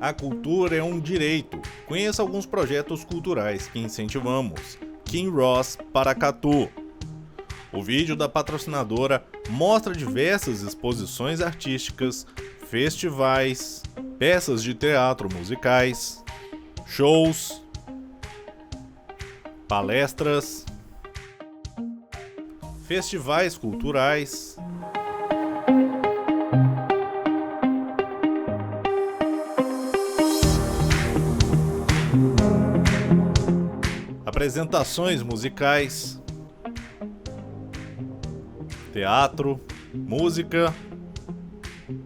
A cultura é um direito. Conheça alguns projetos culturais que incentivamos. Kinross Paracatu. O vídeo da patrocinadora mostra diversas exposições artísticas, festivais, peças de teatro musicais, shows, palestras, festivais culturais, apresentações musicais, teatro, música,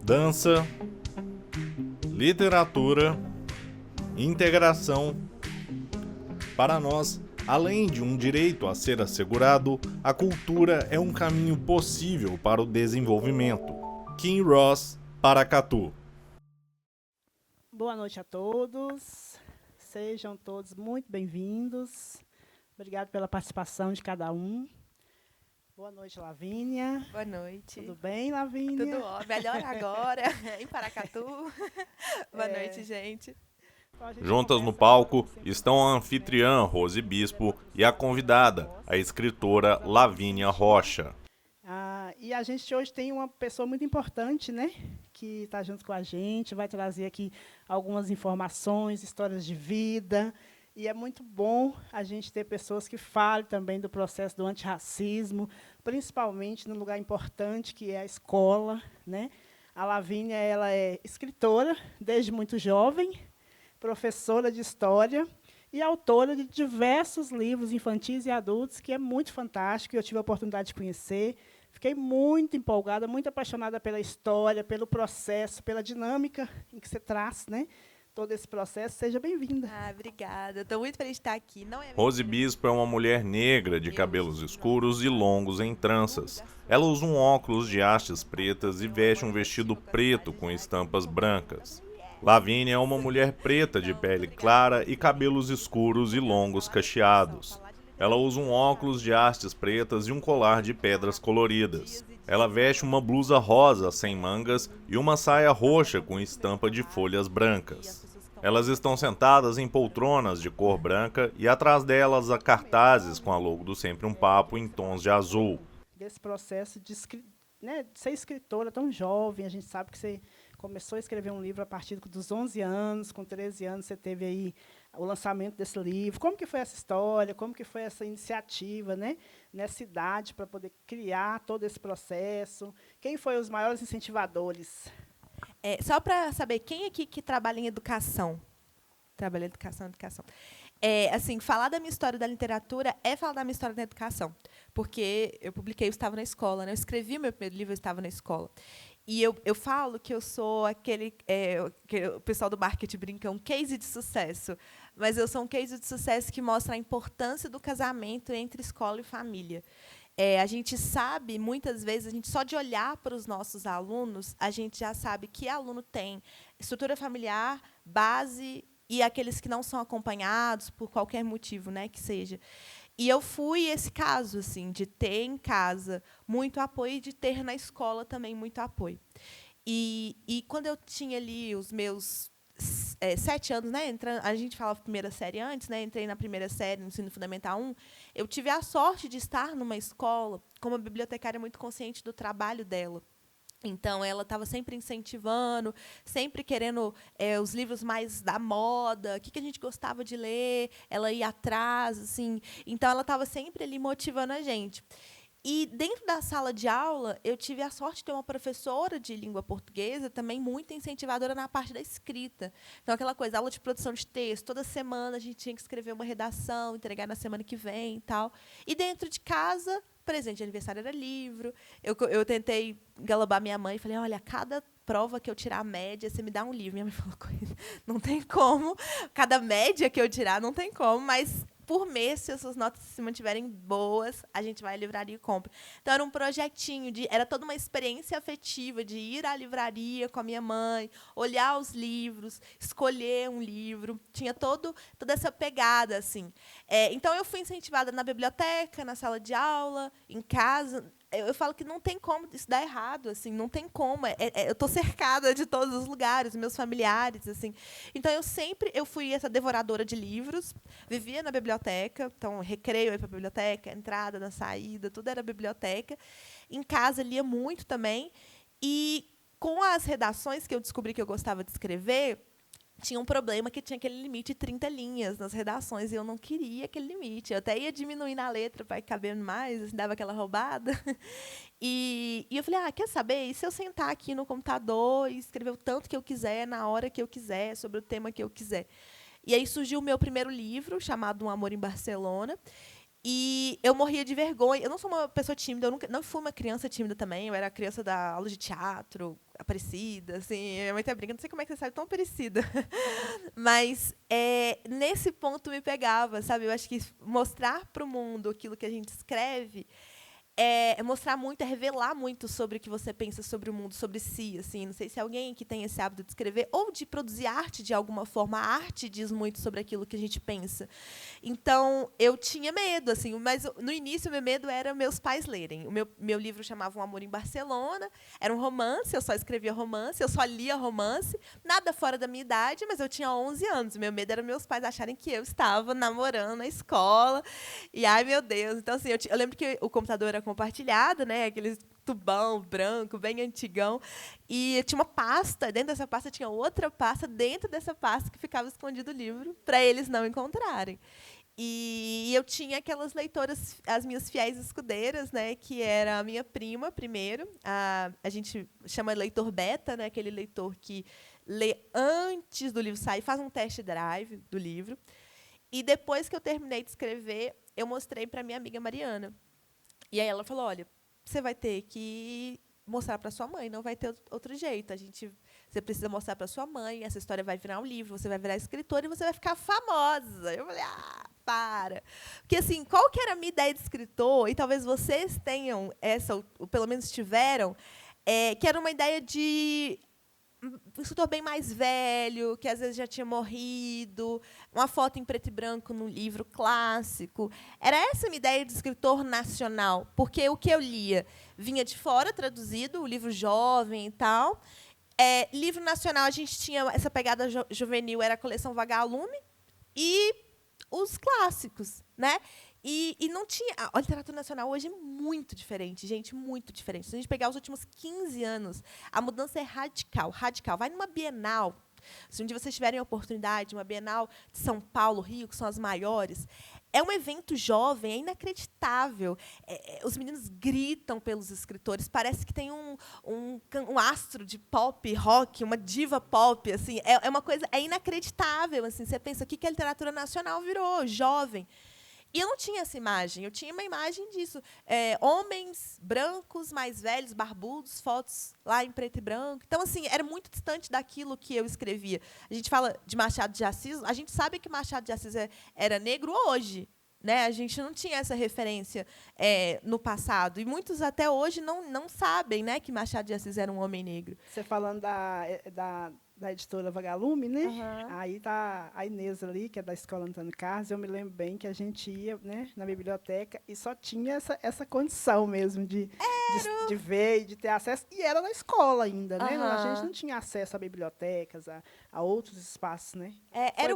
dança, literatura, integração. Para nós, além de um direito a ser assegurado, a cultura é um caminho possível para o desenvolvimento. Kinross Paracatu. Boa noite a todos. Sejam todos muito bem-vindos. Obrigado pela participação de cada um. Boa noite, Lavínia. Boa noite. Tudo bem, Lavínia? Tudo ótimo. Melhor agora, em Paracatu. Boa noite, gente. Juntas no palco estão a anfitriã Rose Bispo e a convidada, a escritora Lavínia Rocha. E a gente hoje tem uma pessoa muito importante, né? Que está junto com a gente, vai trazer aqui algumas informações, histórias de vida. E é muito bom a gente ter pessoas que falem também do processo do antirracismo, principalmente num lugar importante, que é a escola, né? A Lavínia, ela é escritora desde muito jovem, professora de história e autora de diversos livros infantis e adultos, que é muito fantástico, e eu tive a oportunidade de conhecer. Fiquei muito empolgada, muito apaixonada pela história, pelo processo, pela dinâmica em que você traz, né? Todo esse processo. Seja bem-vinda. Obrigada. Estou muito feliz de estar aqui. Rose Bispo é uma mulher negra de cabelos escuros e longos em tranças. Ela usa um óculos de hastes pretas e veste um vestido preto com estampas brancas. Lavínia é uma mulher preta de pele clara e cabelos escuros e longos cacheados. Ela usa um óculos de hastes pretas e um colar de pedras coloridas. Ela veste uma blusa rosa sem mangas e uma saia roxa com estampa de folhas brancas. Elas estão sentadas em poltronas de cor branca e atrás delas há cartazes com a logo do Sempre um Papo em tons de azul. Desse processo de ser escritora tão jovem, a gente sabe que você começou a escrever um livro a partir dos 11 anos, com 13 anos você teve aí o lançamento desse livro. Como que foi essa história? Como que foi essa iniciativa, né, nessa idade, para poder criar todo esse processo? Quem foi os maiores incentivadores? Só para saber, quem aqui que trabalha em educação? Trabalha em educação. Assim, falar da minha história da literatura é falar da minha história da educação. Porque eu publiquei, eu estava na escola, né? Eu escrevi o meu primeiro livro, eu estava na escola. E eu falo que eu sou que o pessoal do marketing brinca, um case de sucesso. Mas eu sou um case de sucesso que mostra a importância do casamento entre escola e família. A gente sabe, muitas vezes, a gente só de olhar para os nossos alunos, a gente já sabe que aluno tem estrutura familiar, base, e aqueles que não são acompanhados por qualquer motivo, né, que seja. E eu fui esse caso, assim, de ter em casa muito apoio e de ter na escola também muito apoio. E quando eu tinha ali os meus 7 anos, né, a gente falava primeira série antes, né, entrei na primeira série, no ensino fundamental 1, eu tive a sorte de estar numa escola com uma bibliotecária muito consciente do trabalho dela. Então, ela estava sempre incentivando, sempre querendo os livros mais da moda, o que a gente gostava de ler, ela ia atrás, assim. Então, ela estava sempre ali motivando a gente. E, dentro da sala de aula, eu tive a sorte de ter uma professora de língua portuguesa também muito incentivadora na parte da escrita. Então, aquela coisa, aula de produção de texto, toda semana a gente tinha que escrever uma redação, entregar na semana que vem e tal. E, dentro de casa, presente de aniversário era livro. Eu tentei galobar minha mãe e falei, olha, cada prova que eu tirar a média, você me dá um livro. Minha mãe falou, não tem como. Cada média que eu tirar, não tem como, mas por mês, se as suas notas se mantiverem boas, a gente vai à livraria e compra. Então, era um projetinho, era toda uma experiência afetiva de ir à livraria com a minha mãe, olhar os livros, escolher um livro. Tinha toda essa pegada, assim. Então, eu fui incentivada na biblioteca, na sala de aula, em casa. eu falo que não tem como isso dar errado, assim, não tem como. Eu estou cercada de todos os lugares, meus familiares, assim. Então eu fui essa devoradora de livros, vivia na biblioteca, então recreio aí para a biblioteca, entrada, na saída, tudo era biblioteca. Em casa lia muito também. E com as redações que eu descobri que eu gostava de escrever, tinha um problema que tinha aquele limite de 30 linhas nas redações, e eu não queria aquele limite. Eu até ia diminuindo a letra para ir cabendo mais, assim, dava aquela roubada. E eu falei, quer saber? E se eu sentar aqui no computador e escrever o tanto que eu quiser, na hora que eu quiser, sobre o tema que eu quiser? E aí surgiu o meu primeiro livro, chamado Um Amor em Barcelona. E eu morria de vergonha. Eu não sou uma pessoa tímida, eu não fui uma criança tímida também. Eu era criança da aula de teatro, Aparecida, assim. Minha mãe até brinca, não sei como é que você sabe tão Aparecida. Mas nesse ponto me pegava, sabe? Eu acho que mostrar para o mundo aquilo que a gente escreve é mostrar muito, é revelar muito sobre o que você pensa sobre o mundo, sobre si, assim. Não sei se alguém que tem esse hábito de escrever ou de produzir arte de alguma forma. A arte diz muito sobre aquilo que a gente pensa. Então, eu tinha medo, assim, mas no início o meu medo era meus pais lerem. O meu livro chamava Um Amor em Barcelona, era um romance, eu só escrevia romance, eu só lia romance, nada fora da minha idade, mas eu tinha 11 anos. O meu medo era meus pais acharem que eu estava namorando na escola. E, ai, meu Deus. Então, assim, eu lembro que o computador era compartilhado, né? Aquele tubão branco, bem antigão. E tinha uma pasta, dentro dessa pasta tinha outra pasta, dentro dessa pasta que ficava escondido o livro, para eles não encontrarem. E eu tinha aquelas leitoras, as minhas fiéis escudeiras, né, que era a minha prima, primeiro. A gente chama leitor beta, né, aquele leitor que lê antes do livro sair, faz um test drive do livro. E depois que eu terminei de escrever, eu mostrei para minha amiga Mariana. E aí ela falou, olha, você vai ter que mostrar para sua mãe, não vai ter outro jeito. Você precisa mostrar para sua mãe, essa história vai virar um livro, você vai virar escritora e você vai ficar famosa. Eu falei, para. Porque, assim, qual que era a minha ideia de escritor, e talvez vocês tenham essa, ou pelo menos tiveram, que era uma ideia de um escritor bem mais velho, que às vezes já tinha morrido, uma foto em preto e branco num livro clássico. Era essa a minha ideia de escritor nacional, porque o que eu lia vinha de fora, traduzido, o livro jovem e tal. Livro nacional, a gente tinha essa pegada juvenil, era a coleção Vagalume, e os clássicos, né? E não tinha... A literatura nacional hoje é muito diferente, gente, muito diferente. Se a gente pegar os últimos 15 anos, a mudança é radical, radical. Vai numa Bienal, se um dia vocês tiverem a oportunidade, uma Bienal de São Paulo, Rio, que são as maiores, é um evento jovem, é inacreditável. Os meninos gritam pelos escritores, parece que tem um astro de pop, rock, uma diva pop, assim, é uma coisa, é inacreditável, assim. Você pensa, o que a literatura nacional virou? Jovem. E eu não tinha essa imagem, eu tinha uma imagem disso. Homens brancos, mais velhos, barbudos, fotos lá em preto e branco. Então, assim, era muito distante daquilo que eu escrevia. A gente fala de Machado de Assis, a gente sabe que Machado de Assis era negro hoje. Né? A gente não tinha essa referência no passado. E muitos até hoje não sabem, né, que Machado de Assis era um homem negro. Você falando da editora Vagalume, né? Uhum. Aí tá a Inês ali, que é da Escola Antônio Carlos. Eu me lembro bem que a gente ia, né, na biblioteca e só tinha essa condição mesmo de ver e de ter acesso. E era na escola ainda, né? Uhum. A gente não tinha acesso a bibliotecas, a outros espaços, né? Era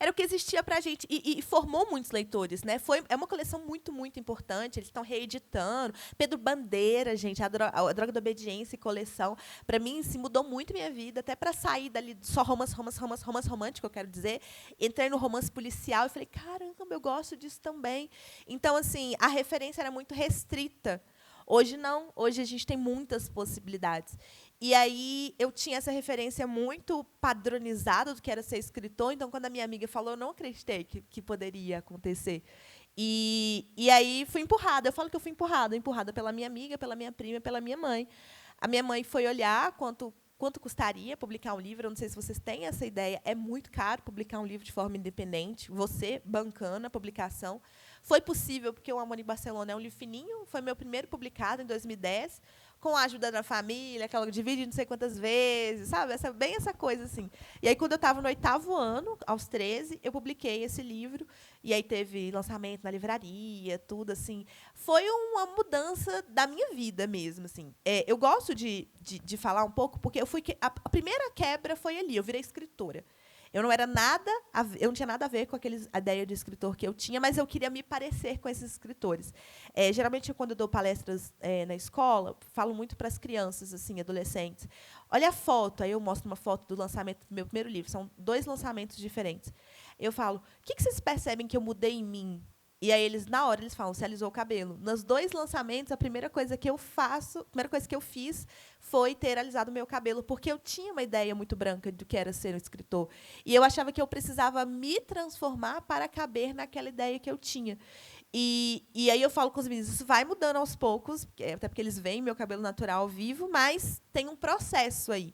o que existia para a gente. E formou muitos leitores, né? É uma coleção muito, muito importante. Eles estão reeditando. Pedro Bandeira, gente, a Droga da Obediência e coleção. Para mim, se mudou muito minha vida, até para sair dali só romance romântico, eu quero dizer. Entrei no romance policial e falei, caramba, eu gosto disso também. Então, assim, a referência era muito restrita. Hoje não. Hoje a gente tem muitas possibilidades. E aí eu tinha essa referência muito padronizada do que era ser escritor. Então, quando a minha amiga falou, eu não acreditei que poderia acontecer. E aí fui empurrada. Eu falo que eu fui empurrada pela minha amiga, pela minha prima, pela minha mãe. A minha mãe foi olhar quanto custaria publicar um livro. Eu não sei se vocês têm essa ideia. É muito caro publicar um livro de forma independente. Você bancando a publicação. Foi possível, porque O Amor em Barcelona é um livro fininho. Foi meu primeiro publicado, em 2010. com a ajuda da família, aquela divide não sei quantas vezes, sabe? Bem essa coisa, assim. E aí, quando eu estava no 8º ano, aos 13, eu publiquei esse livro. E aí teve lançamento na livraria, tudo, assim. Foi uma mudança da minha vida mesmo, assim. Eu gosto de falar um pouco, porque a primeira quebra foi ali, eu virei escritora. Eu não tinha nada a ver com a ideia de escritor que eu tinha, mas eu queria me parecer com esses escritores. Geralmente, quando eu dou palestras na escola, falo muito para as crianças, assim, adolescentes. Olha a foto, aí eu mostro uma foto do lançamento do meu primeiro livro. São 2 lançamentos diferentes. Eu falo, o que vocês percebem que eu mudei em mim? E aí, na hora, eles falam, você alisou o cabelo. Nos 2 lançamentos, a primeira coisa que eu fiz foi ter alisado o meu cabelo, porque eu tinha uma ideia muito branca do que era ser um escritor. E eu achava que eu precisava me transformar para caber naquela ideia que eu tinha. E aí eu falo com os meninos, isso vai mudando aos poucos, até porque eles veem meu cabelo natural ao vivo, mas tem um processo aí.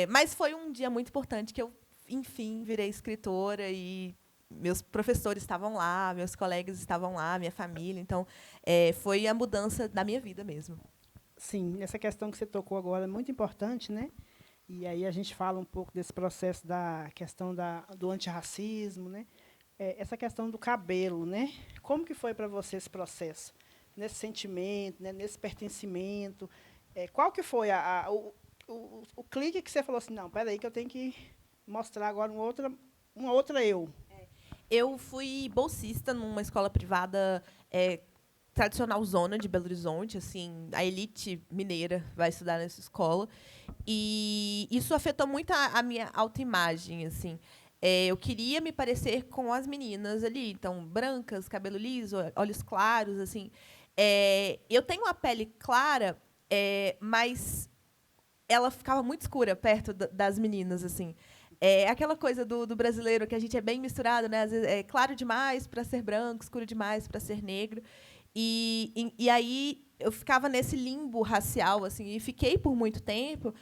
Mas foi um dia muito importante que eu, enfim, virei escritora e meus professores estavam lá, meus colegas estavam lá, minha família. Então, foi a mudança da minha vida mesmo. Sim, essa questão que você tocou agora é muito importante, né? E aí a gente fala um pouco desse processo da questão do antirracismo, né? Essa questão do cabelo, né? Como que foi para você esse processo? Nesse sentimento, né? Nesse pertencimento? Qual que foi o clique que você falou assim, não, peraí que eu tenho que mostrar agora uma outra eu? Eu fui bolsista numa escola privada tradicional zona de Belo Horizonte, assim, a elite mineira vai estudar nessa escola, e isso afetou muito a minha autoimagem, assim. Eu queria me parecer com as meninas ali, então brancas, cabelo liso, olhos claros, assim. Eu tenho uma pele clara, mas ela ficava muito escura perto das meninas, assim. Aquela coisa do brasileiro, que a gente é bem misturado, né? Às vezes é claro demais para ser branco, escuro demais para ser negro. E aí eu ficava nesse limbo racial, assim, e fiquei por muito tempo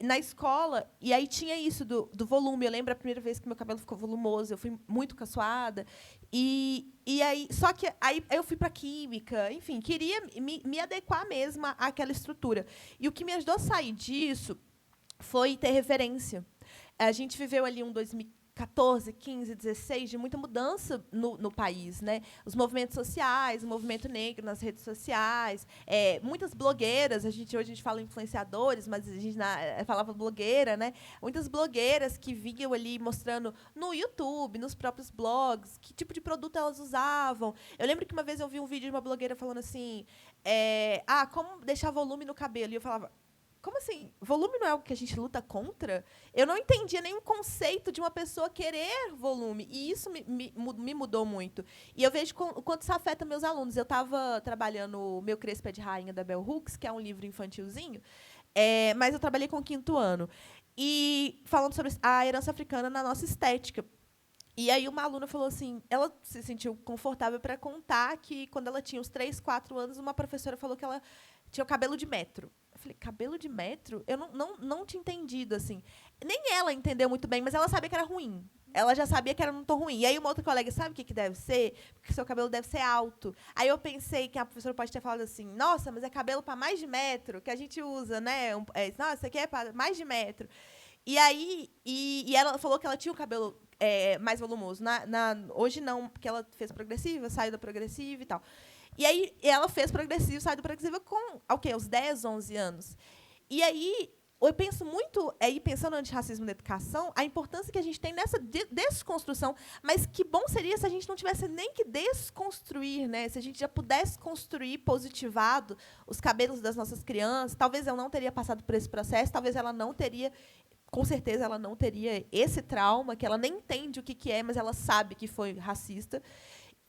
na escola. E aí tinha isso do volume. Eu lembro a primeira vez que meu cabelo ficou volumoso, eu fui muito caçoada. E aí, só que aí eu fui para química, enfim, queria me adequar mesmo àquela estrutura. E o que me ajudou a sair disso foi ter referência. A gente viveu ali um 2014, 15, 16 de muita mudança no país, né? Os movimentos sociais, o movimento negro nas redes sociais, muitas blogueiras, hoje a gente fala influenciadores, mas a gente falava blogueira, né? Muitas blogueiras que vinham ali mostrando no YouTube, nos próprios blogs, que tipo de produto elas usavam. Eu lembro que uma vez eu vi um vídeo de uma blogueira falando assim, como deixar volume no cabelo? E eu falava, como assim? Volume não é algo que a gente luta contra? Eu não entendia nenhum conceito de uma pessoa querer volume. E isso me mudou muito. E eu vejo o quanto isso afeta meus alunos. Eu estava trabalhando o Meu Crespo é de Rainha, da Bell Hooks, que é um livro infantilzinho, mas eu trabalhei com o 5º ano. E falando sobre a herança africana na nossa estética. E aí uma aluna falou assim, ela se sentiu confortável para contar que, quando ela tinha uns 3, 4 anos, uma professora falou que ela tinha o cabelo de metro. Eu falei, cabelo de metro? Eu não tinha entendido, assim. Nem ela entendeu muito bem, mas ela sabia que era ruim. Ela já sabia que era um tom ruim. E aí uma outra colega, sabe o que deve ser? Porque seu cabelo deve ser alto. Aí eu pensei que a professora pode ter falado assim, nossa, mas é cabelo para mais de metro, que a gente usa, né? Nossa, isso aqui é para mais de metro. E aí, e ela falou que ela tinha o cabelo mais volumoso. Hoje não, porque ela fez progressiva, saiu da progressiva e tal. E aí ela fez progressivo, saiu do progressivo com aos 10, 11 anos. E aí eu penso muito, pensando no antirracismo na educação, a importância que a gente tem nessa desconstrução, mas que bom seria se a gente não tivesse nem que desconstruir, né? Se a gente já pudesse construir positivado os cabelos das nossas crianças. Talvez eu não teria passado por esse processo, talvez ela não teria, com certeza ela não teria esse trauma, que ela nem entende o que é, mas ela sabe que foi racista.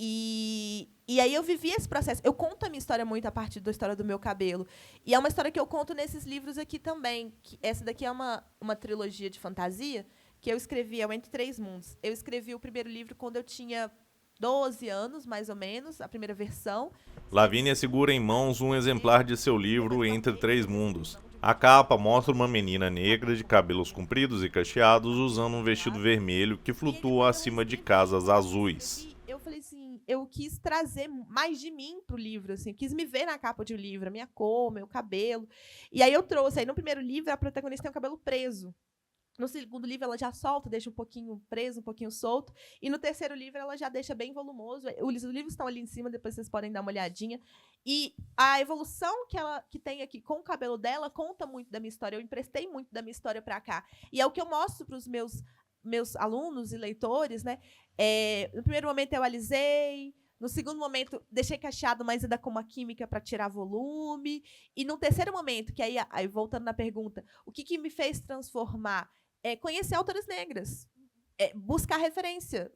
E aí eu vivi esse processo. Eu conto a minha história muito a partir da história do meu cabelo. E é uma história que eu conto nesses livros aqui também. Essa daqui é uma trilogia de fantasia que eu escrevi, é o Entre Três Mundos. Eu escrevi o primeiro livro quando eu tinha 12 anos, mais ou menos, a primeira versão. Lavínia segura em mãos um exemplar de seu livro Entre Três Mundos. A capa mostra uma menina negra de cabelos compridos e cacheados usando um vestido vermelho que flutua acima de casas azuis. Eu falei assim, eu quis trazer mais de mim para o livro, assim, quis me ver na capa de um livro, a minha cor, meu cabelo. E aí eu trouxe, aí no primeiro livro a protagonista tem o cabelo preso. No segundo livro, ela já solta, deixa um pouquinho preso, um pouquinho solto. E no terceiro livro, ela já deixa bem volumoso. Os livros estão ali em cima, depois vocês podem dar uma olhadinha. E a evolução que tem aqui com o cabelo dela conta muito da minha história. Eu emprestei muito da minha história para cá. E é o que eu mostro para os meus alunos e leitores, né? No primeiro momento, eu alisei. No segundo momento, deixei cacheado, mas ainda com uma química para tirar volume. E no terceiro momento, que aí voltando na pergunta, o que me fez transformar? Conhecer autoras negras. Buscar referência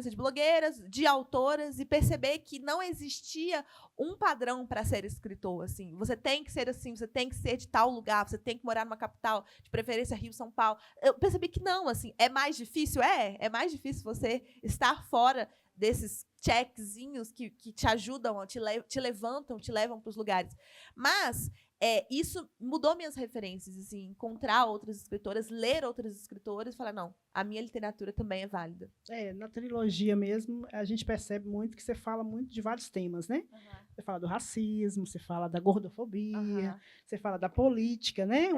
de blogueiras, de autoras, e perceber que não existia um padrão para ser escritor. Assim. Você tem que ser assim, você tem que ser de tal lugar, você tem que morar numa capital, de preferência Rio, São Paulo. Eu percebi que não, assim, é mais difícil? É mais difícil você estar fora desses checkzinhos que te ajudam, te levantam, te levam para os lugares. Mas isso mudou minhas referências, assim, encontrar outras escritoras, ler outras escritoras e falar, não, a minha literatura também é válida. Na trilogia mesmo, a gente percebe muito que você fala muito de vários temas, né? Uhum. Você fala do racismo, você fala da gordofobia, você fala da política, né?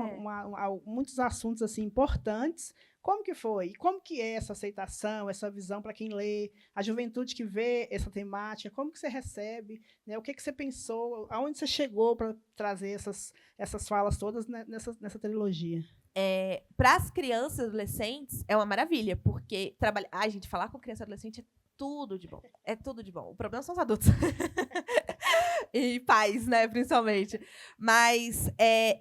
Muitos assuntos assim importantes. Como que foi? E como que é essa aceitação, essa visão para quem lê, a juventude que vê essa temática, como que você recebe, né? O que você pensou, aonde você chegou para trazer essas falas todas nessa trilogia? Para as crianças e adolescentes, é uma maravilha, porque gente, falar com criança e adolescente é tudo de bom. É tudo de bom. O problema são os adultos. E pais, né, principalmente. Mas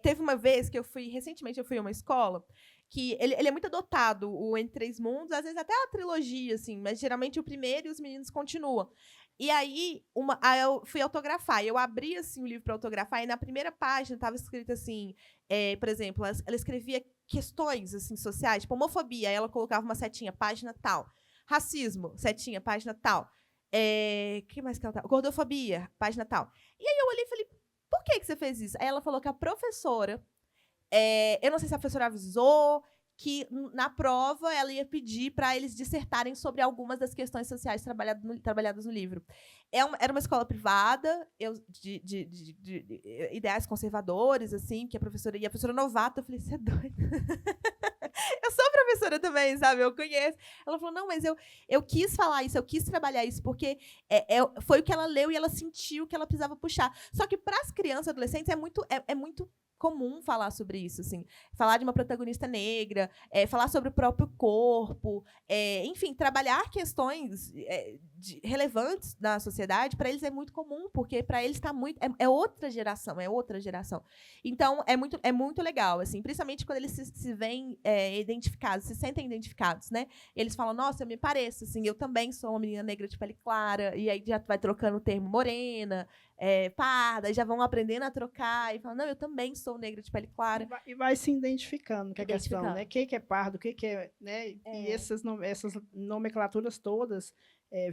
teve uma vez que recentemente eu fui a uma escola que ele é muito adotado, o Entre Três Mundos, às vezes até a trilogia, assim, mas geralmente o primeiro e os meninos continuam. E aí, eu fui autografar, e eu abri assim, o livro para autografar, e na primeira página estava escrito assim, por exemplo, ela escrevia questões assim, sociais, tipo homofobia, aí ela colocava uma setinha, página tal. Racismo, setinha, página tal. Que mais que ela tá? Gordofobia, página tal. E aí eu olhei e falei, por que você fez isso? Aí ela falou que a professora, eu não sei se a professora avisou, que na prova ela ia pedir para eles dissertarem sobre algumas das questões sociais trabalhadas no livro. Era uma escola privada, de ideais conservadores, assim, que a professora novata, eu falei, você é doida? Eu sou professora também, sabe? Eu conheço. Ela falou, não, mas eu quis falar isso, eu quis trabalhar isso, porque foi o que ela leu e ela sentiu que ela precisava puxar. Só que para as crianças e adolescentes é muito comum falar sobre isso, assim, falar de uma protagonista negra, falar sobre o próprio corpo, enfim, trabalhar questões relevantes na sociedade, para eles é muito comum, porque para eles está muito, é outra geração. Então é muito legal, assim, principalmente quando eles se veem identificados, se sentem identificados, né? Eles falam, nossa, eu me pareço, assim, eu também sou uma menina negra de pele clara, e aí já vai trocando o termo morena, parda, e já vão aprendendo a trocar e falam, não, eu também sou negra de pele clara. E vai se identificando com a questão, né? Quem que é pardo, quem que é, né? E essas nomenclaturas todas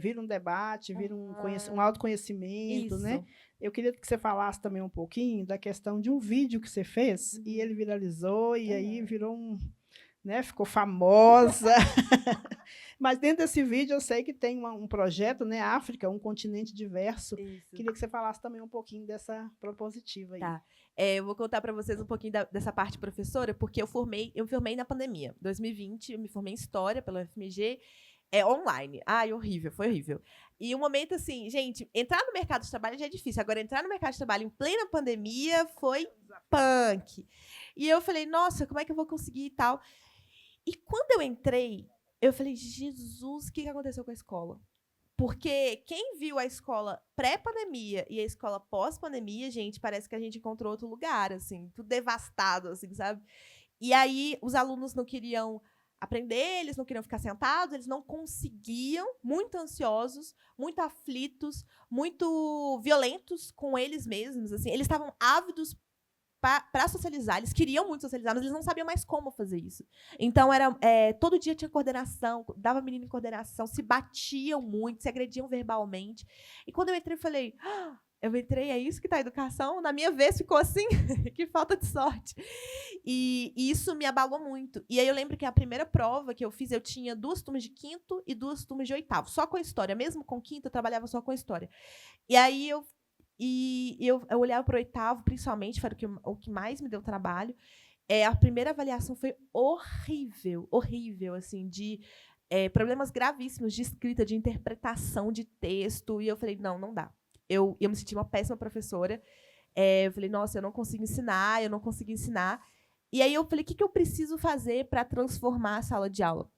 viram um debate, viram um autoconhecimento, Isso. né? Eu queria que você falasse também um pouquinho da questão de um vídeo que você fez e ele viralizou e aí virou né? Ficou famosa. Mas dentro desse vídeo eu sei que tem um projeto, né? África, um continente diverso. Isso. Queria que você falasse também um pouquinho dessa propositiva aí. Tá. Eu vou contar para vocês um pouquinho dessa parte professora, porque eu me formei na pandemia. 2020, eu me formei em História pela UFMG, online. Ai, horrível, foi horrível. E um momento assim, gente, entrar no mercado de trabalho já é difícil. Agora, entrar no mercado de trabalho em plena pandemia foi punk. E eu falei, nossa, como é que eu vou conseguir e tal? E quando eu entrei, eu falei, Jesus, o que aconteceu com a escola? Porque quem viu a escola pré-pandemia e a escola pós-pandemia, gente, parece que a gente encontrou outro lugar, assim, tudo devastado, assim, sabe? E aí os alunos não queriam aprender, eles não queriam ficar sentados, eles não conseguiam, muito ansiosos, muito aflitos, muito violentos com eles mesmos, assim, eles estavam ávidos para socializar, eles queriam muito socializar, mas eles não sabiam mais como fazer isso. Então, todo dia tinha coordenação, dava menino em coordenação, se batiam muito, se agrediam verbalmente. E quando eu entrei, eu falei, Eu entrei, é isso que tá a educação? Na minha vez ficou assim, que falta de sorte. E isso me abalou muito. E aí eu lembro que a primeira prova que eu fiz, eu tinha 2 turmas de quinto e 2 turmas de oitavo, só com a história. Mesmo com quinto, eu trabalhava só com a história. E aí eu olhava para o oitavo, principalmente, foi o que mais me deu trabalho. A primeira avaliação foi horrível, horrível, assim, de problemas gravíssimos de escrita, de interpretação de texto. E eu falei, não dá. Eu me senti uma péssima professora. Eu falei, nossa, eu não consigo ensinar, eu não consigo ensinar. E aí eu falei, o que eu preciso fazer para transformar a sala de aula?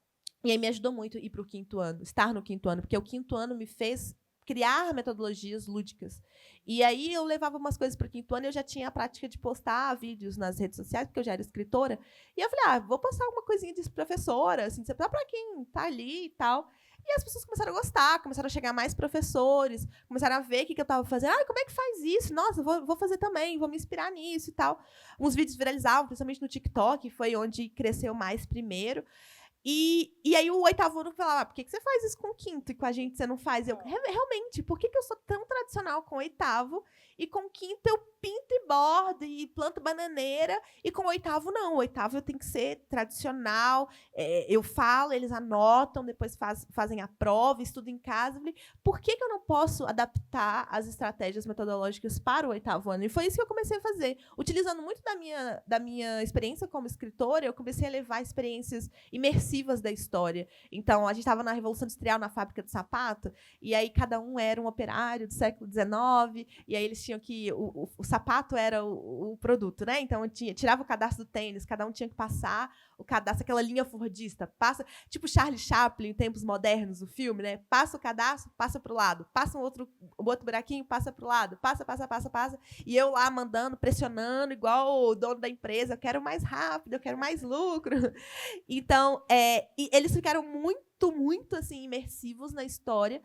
E aí me ajudou muito ir para o 5º ano, estar no 5º ano, porque o 5º ano me fez criar metodologias lúdicas. E aí eu levava umas coisas para o 5º ano e eu já tinha a prática de postar vídeos nas redes sociais, porque eu já era escritora. E eu falei, vou postar alguma coisinha de professora, assim, para quem está ali e tal. E as pessoas começaram a gostar, começaram a chegar mais professores, começaram a ver o que eu estava fazendo. Como é que faz isso? Nossa, vou fazer também, vou me inspirar nisso e tal. Uns vídeos viralizavam, principalmente no TikTok, foi onde cresceu mais primeiro. E aí o 8º ano falava, por que você faz isso com o 5º e com a gente você não faz? Eu, realmente, por que eu sou tão tradicional com o 8º e com o 5º eu pinto e bordo e planto bananeira e com o 8º não. O 8º eu tenho que ser tradicional, eu falo, eles anotam, depois fazem a prova, estudam em casa. Eu falei, por que eu não posso adaptar as estratégias metodológicas para o 8º ano? E foi isso que eu comecei a fazer. Utilizando muito da minha experiência como escritora, eu comecei a levar experiências imersivas da história. Então, a gente estava na Revolução Industrial, na fábrica de sapato, e aí cada um era um operário do século XIX, e aí eles tinham que... O sapato era o produto, né? Então, tirava o cadastro do tênis, cada um tinha que passar o cadastro, aquela linha fordista, passa, tipo Charlie Chaplin, em tempos modernos, o filme, né? Passa o cadastro, passa para o lado, passa um outro buraquinho, passa para o lado, passa, e eu lá mandando, pressionando, igual o dono da empresa, eu quero mais rápido, eu quero mais lucro. Então, e eles ficaram muito, muito assim, imersivos na história.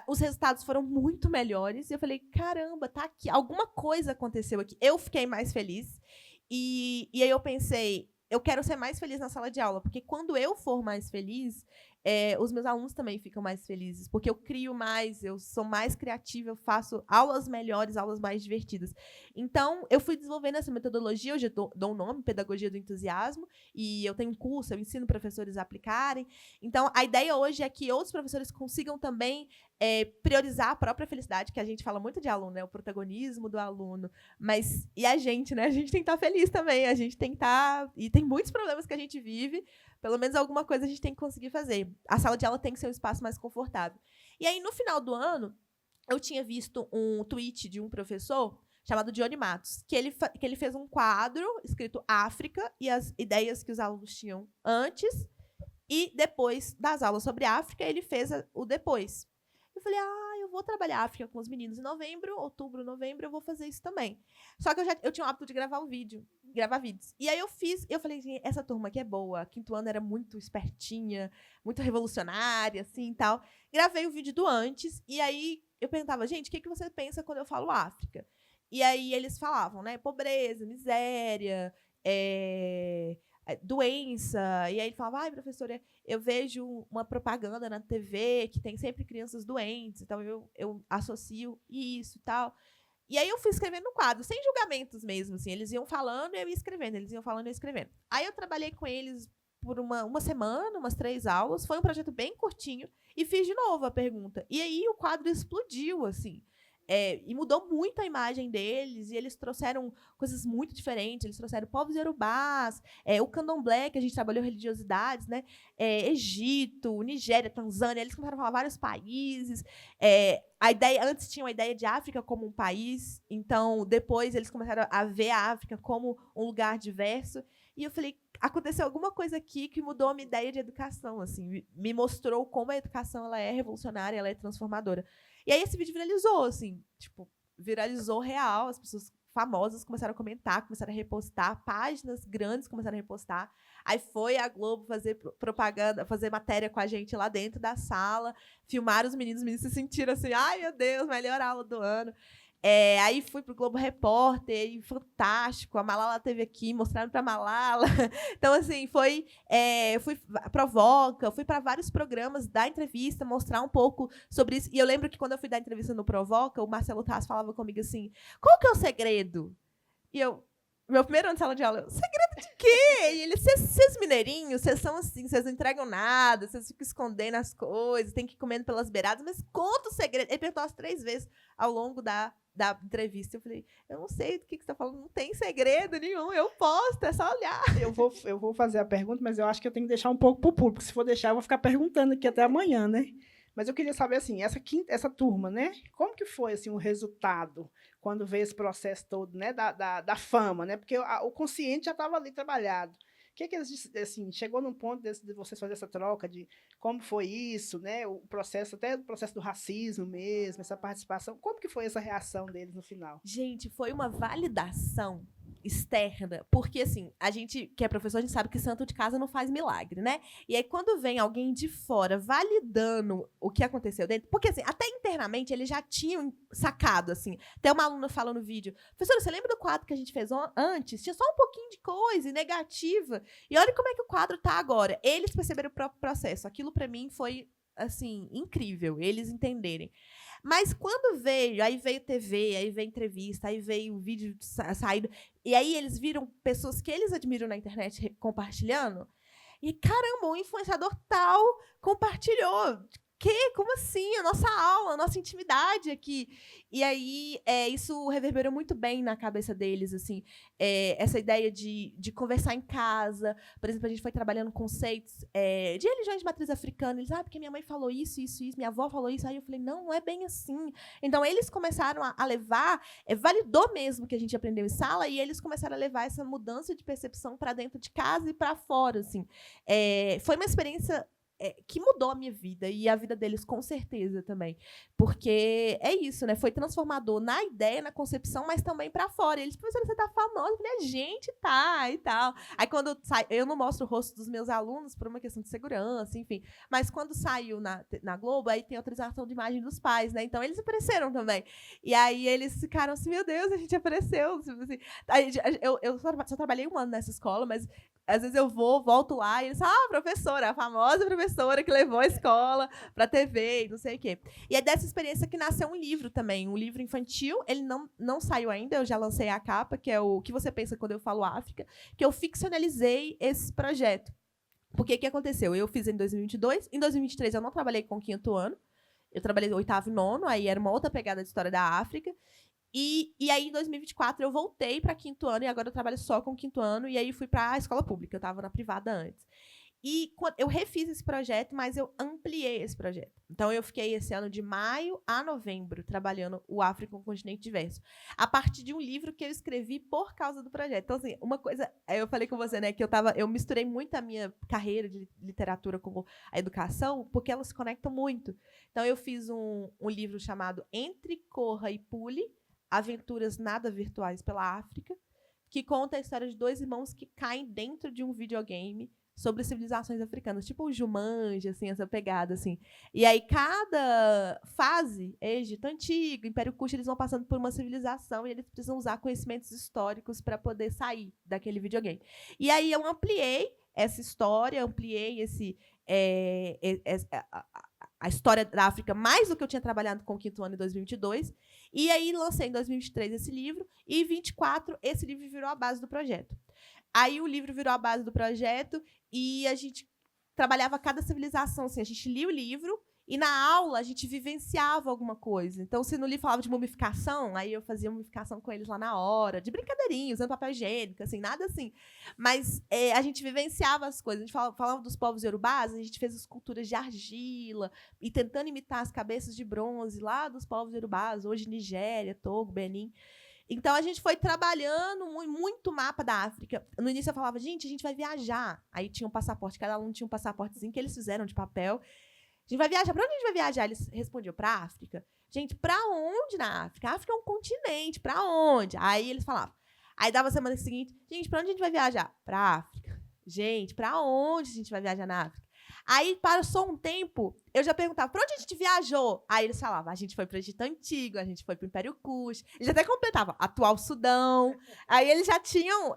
Os resultados foram muito melhores. E eu falei, caramba, tá aqui. Alguma coisa aconteceu aqui. Eu fiquei mais feliz. E aí eu pensei, eu quero ser mais feliz na sala de aula. Porque quando eu for mais feliz, os meus alunos também ficam mais felizes. Porque eu crio mais, eu sou mais criativa, eu faço aulas melhores, aulas mais divertidas. Então, eu fui desenvolvendo essa metodologia. Hoje eu dou um nome, Pedagogia do Entusiasmo. E eu tenho um curso, eu ensino professores a aplicarem. Então, a ideia hoje é que outros professores consigam também priorizar a própria felicidade, que a gente fala muito de aluno, né? O protagonismo do aluno. Mas, e a gente, né? A gente tem que estar feliz também, a gente tem que estar... E tem muitos problemas que a gente vive, pelo menos alguma coisa a gente tem que conseguir fazer. A sala de aula tem que ser um espaço mais confortável. E aí, no final do ano, eu tinha visto um tweet de um professor chamado Johnny Matos, que ele fez um quadro escrito África e as ideias que os alunos tinham antes e depois das aulas sobre África, ele fez o depois. Eu falei, eu vou trabalhar África com os meninos em novembro, outubro, novembro, eu vou fazer isso também. Só que eu tinha o hábito de gravar vídeos. E aí eu falei, gente, essa turma aqui é boa. A 5º ano era muito espertinha, muito revolucionária, assim, e tal. Gravei o vídeo do antes, e aí eu perguntava, gente, o que você pensa quando eu falo África? E aí eles falavam, né, pobreza, miséria, doença. E aí ele falava, professora, eu vejo uma propaganda na TV que tem sempre crianças doentes, então eu associo isso e tal. E aí eu fui escrevendo no quadro, sem julgamentos mesmo, assim. Eles iam falando e eu ia escrevendo, eles iam falando e eu ia escrevendo. Aí eu trabalhei com eles por uma semana, umas 3 aulas, foi um projeto bem curtinho, e fiz de novo a pergunta. E aí o quadro explodiu, assim. E mudou muito a imagem deles, e eles trouxeram coisas muito diferentes. Eles trouxeram povos iorubás, o candomblé, que a gente trabalhou religiosidades, né? Egito, Nigéria, Tanzânia. Eles começaram a falar vários países. Antes tinham a ideia de África como um país, então depois eles começaram a ver a África como um lugar diverso. E eu falei, aconteceu alguma coisa aqui que mudou a minha ideia de educação, assim, me mostrou como a educação ela é revolucionária, ela é transformadora. E aí esse vídeo viralizou, assim, tipo, viralizou real, as pessoas famosas começaram a comentar, começaram a repostar, páginas grandes começaram a repostar. Aí foi a Globo fazer propaganda, fazer matéria com a gente lá dentro da sala, filmaram os meninos se sentiram assim, ai meu Deus, melhor aula do ano. Aí fui pro Globo Repórter, e fantástico, a Malala esteve aqui, mostraram pra Malala. Então, assim, fui Provoca, fui para vários programas dar entrevista, mostrar um pouco sobre isso. E eu lembro que quando eu fui dar entrevista no Provoca, o Marcelo Taz falava comigo assim, qual que é o segredo? E meu primeiro ano de sala de aula, segredo de quê? E ele, vocês mineirinhos, vocês são assim, vocês não entregam nada, vocês ficam escondendo as coisas, tem que ir comendo pelas beiradas, mas conta o segredo. Ele perguntou 3 vezes ao longo da entrevista. Eu falei, eu não sei do que você está falando, não tem segredo nenhum, eu posto, é só olhar. Eu vou fazer a pergunta, mas eu acho que eu tenho que deixar um pouco para o público. Se for deixar, eu vou ficar perguntando aqui até amanhã, né? Mas eu queria saber, assim, essa turma, né? Como que foi, assim, o resultado quando veio esse processo todo, né? Da fama, né? Porque o consciente já estava ali trabalhado. O que eles, assim, chegou num ponto de vocês fazer essa troca de como foi isso, né? O processo, até o processo do racismo mesmo, essa participação. Como que foi essa reação deles no final? Gente, foi uma validação externa, porque assim, a gente que é professor, a gente sabe que santo de casa não faz milagre, né? E aí quando vem alguém de fora validando o que aconteceu dentro, porque assim, até internamente eles já tinham sacado, assim, até uma aluna falou no vídeo, professora, você lembra do quadro que a gente fez antes? Tinha só um pouquinho de coisa negativa, e olha como é que o quadro tá agora. Eles perceberam o próprio processo, aquilo para mim foi assim, incrível, eles entenderem. Mas quando aí veio TV, aí veio entrevista, aí veio o vídeo saído, e aí eles viram pessoas que eles admiram na internet compartilhando, e caramba, um influenciador tal compartilhou. Como assim? A nossa aula, a nossa intimidade aqui. E aí, isso reverberou muito bem na cabeça deles, assim, essa ideia de conversar em casa. Por exemplo, a gente foi trabalhando conceitos de religiões de matriz africana. Eles, porque minha mãe falou isso, minha avó falou isso. Aí eu falei, não é bem assim. Então, eles começaram a levar, validou mesmo o que a gente aprendeu em sala, e eles começaram a levar essa mudança de percepção para dentro de casa e para fora, assim. Foi uma experiência que mudou a minha vida e a vida deles com certeza também, porque é isso, né? Foi transformador na ideia, na concepção, mas também para fora. Eles, professora, você tá famosa? Eu falei, a gente tá e tal. Aí quando eu não mostro o rosto dos meus alunos por uma questão de segurança, enfim, mas quando saiu na Globo, aí tem autorização de imagem dos pais, né? Então eles apareceram também. E aí eles ficaram assim, meu Deus, a gente apareceu. Assim, eu só trabalhei 1 ano nessa escola, mas às vezes eu volto lá e eles falam, professora, a famosa professora que levou a escola para a TV e não sei o quê. E é dessa experiência que nasceu um livro também, um livro infantil. Ele não saiu ainda, eu já lancei a capa, que é o que você pensa quando eu falo África, que eu ficcionalizei esse projeto. Porque o que aconteceu? Eu fiz em 2022, em 2023 eu não trabalhei com o 5º ano, eu trabalhei no 8º e 9º, aí era uma outra pegada de história da África. E aí, em 2024, eu voltei para 5º ano, e agora eu trabalho só com o 5º ano, e aí fui para a escola pública, eu estava na privada antes. E eu refiz esse projeto, mas eu ampliei esse projeto. Então, eu fiquei esse ano de maio a novembro trabalhando o África, um continente diverso, a partir de um livro que eu escrevi por causa do projeto. Então, assim, uma coisa, eu falei com você, né, que eu misturei muito a minha carreira de literatura com a educação, porque elas se conectam muito. Então, eu fiz um livro chamado Entre Corra e Pule, Aventuras Nada Virtuais pela África, que conta a história de 2 irmãos que caem dentro de um videogame sobre civilizações africanas, tipo o Jumanji, assim, essa pegada, assim. E aí, cada fase, Egito Antigo, Império Kush, eles vão passando por uma civilização e eles precisam usar conhecimentos históricos para poder sair daquele videogame. E aí, eu ampliei essa história, ampliei a história da África mais do que eu tinha trabalhado com o 5º ano em 2022, e aí lancei em 2023 esse livro, e em 2024 esse livro virou a base do projeto. Aí o livro virou a base do projeto, e a gente trabalhava cada civilização, assim, a gente lia o livro, e na aula a gente vivenciava alguma coisa. Então, se no livro falava de mumificação, aí eu fazia mumificação com eles lá na hora, de brincadeirinha, usando papel higiênico, assim, nada assim. Mas a gente vivenciava as coisas. A gente falava dos povos iorubás, a gente fez esculturas de argila, e tentando imitar as cabeças de bronze lá dos povos iorubás, hoje Nigéria, Togo, Benin. Então, a gente foi trabalhando muito mapa da África. No início, eu falava, gente, a gente vai viajar. Aí tinha um passaporte, cada aluno tinha um passaportezinho que eles fizeram de papel. A gente vai viajar. Para onde a gente vai viajar? Eles respondiam, para a África. Gente, para onde na África? A África é um continente, para onde? Aí eles falavam. Aí dava a semana seguinte, gente, para onde a gente vai viajar? Para a África. Gente, para onde a gente vai viajar na África? Aí, passou um tempo, eu já perguntava, para onde a gente viajou? Aí eles falavam, a gente foi para o Egito Antigo, a gente foi para o Império Kush. Eles até completavam, atual Sudão. Aí eles já tinham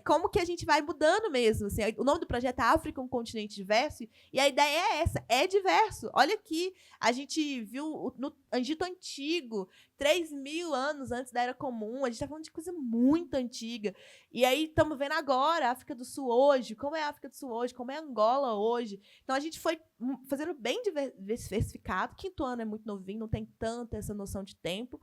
como que a gente vai mudando mesmo. Assim, o nome do projeto é África, um continente diverso. E a ideia é essa, é diverso. Olha aqui, a gente viu no Egito Antigo, 3.000 anos antes da Era Comum. A gente está falando de coisa muito antiga. E aí estamos vendo agora a África do Sul hoje, como é a África do Sul hoje, como é a Angola hoje. Então, a gente foi fazendo bem diversificado. Quinto ano é muito novinho, não tem tanta essa noção de tempo.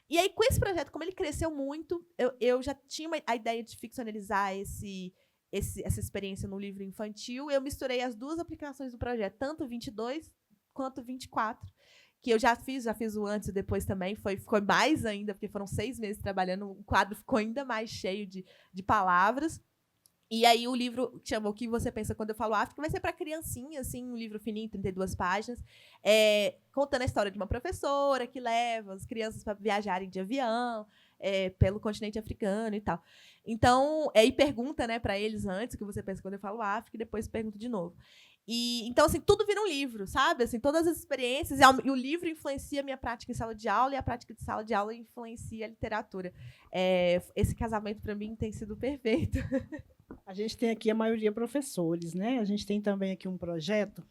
E aí, com esse projeto, como ele cresceu muito, eu já tinha a ideia de ficcionalizar essa experiência no livro infantil. Eu misturei as duas aplicações do projeto, tanto 22 quanto 24, que eu já fiz o antes e depois também. Ficou mais ainda, porque foram 6 meses trabalhando, o quadro ficou ainda mais cheio de palavras. E aí o livro que chama O que você pensa quando eu falo África vai ser para criancinha, assim, um livro fininho, 32 páginas, contando a história de uma professora que leva as crianças para viajarem de avião pelo continente africano e tal. Então, e pergunta, né, para eles antes o que você pensa quando eu falo África e depois pergunto de novo. E então, assim, tudo vira um livro, sabe? Assim, todas as experiências, e o livro influencia a minha prática em sala de aula, e a prática de sala de aula influencia a literatura. Esse casamento, para mim, tem sido perfeito. A gente tem aqui a maioria professores, né? A gente tem também aqui um projeto,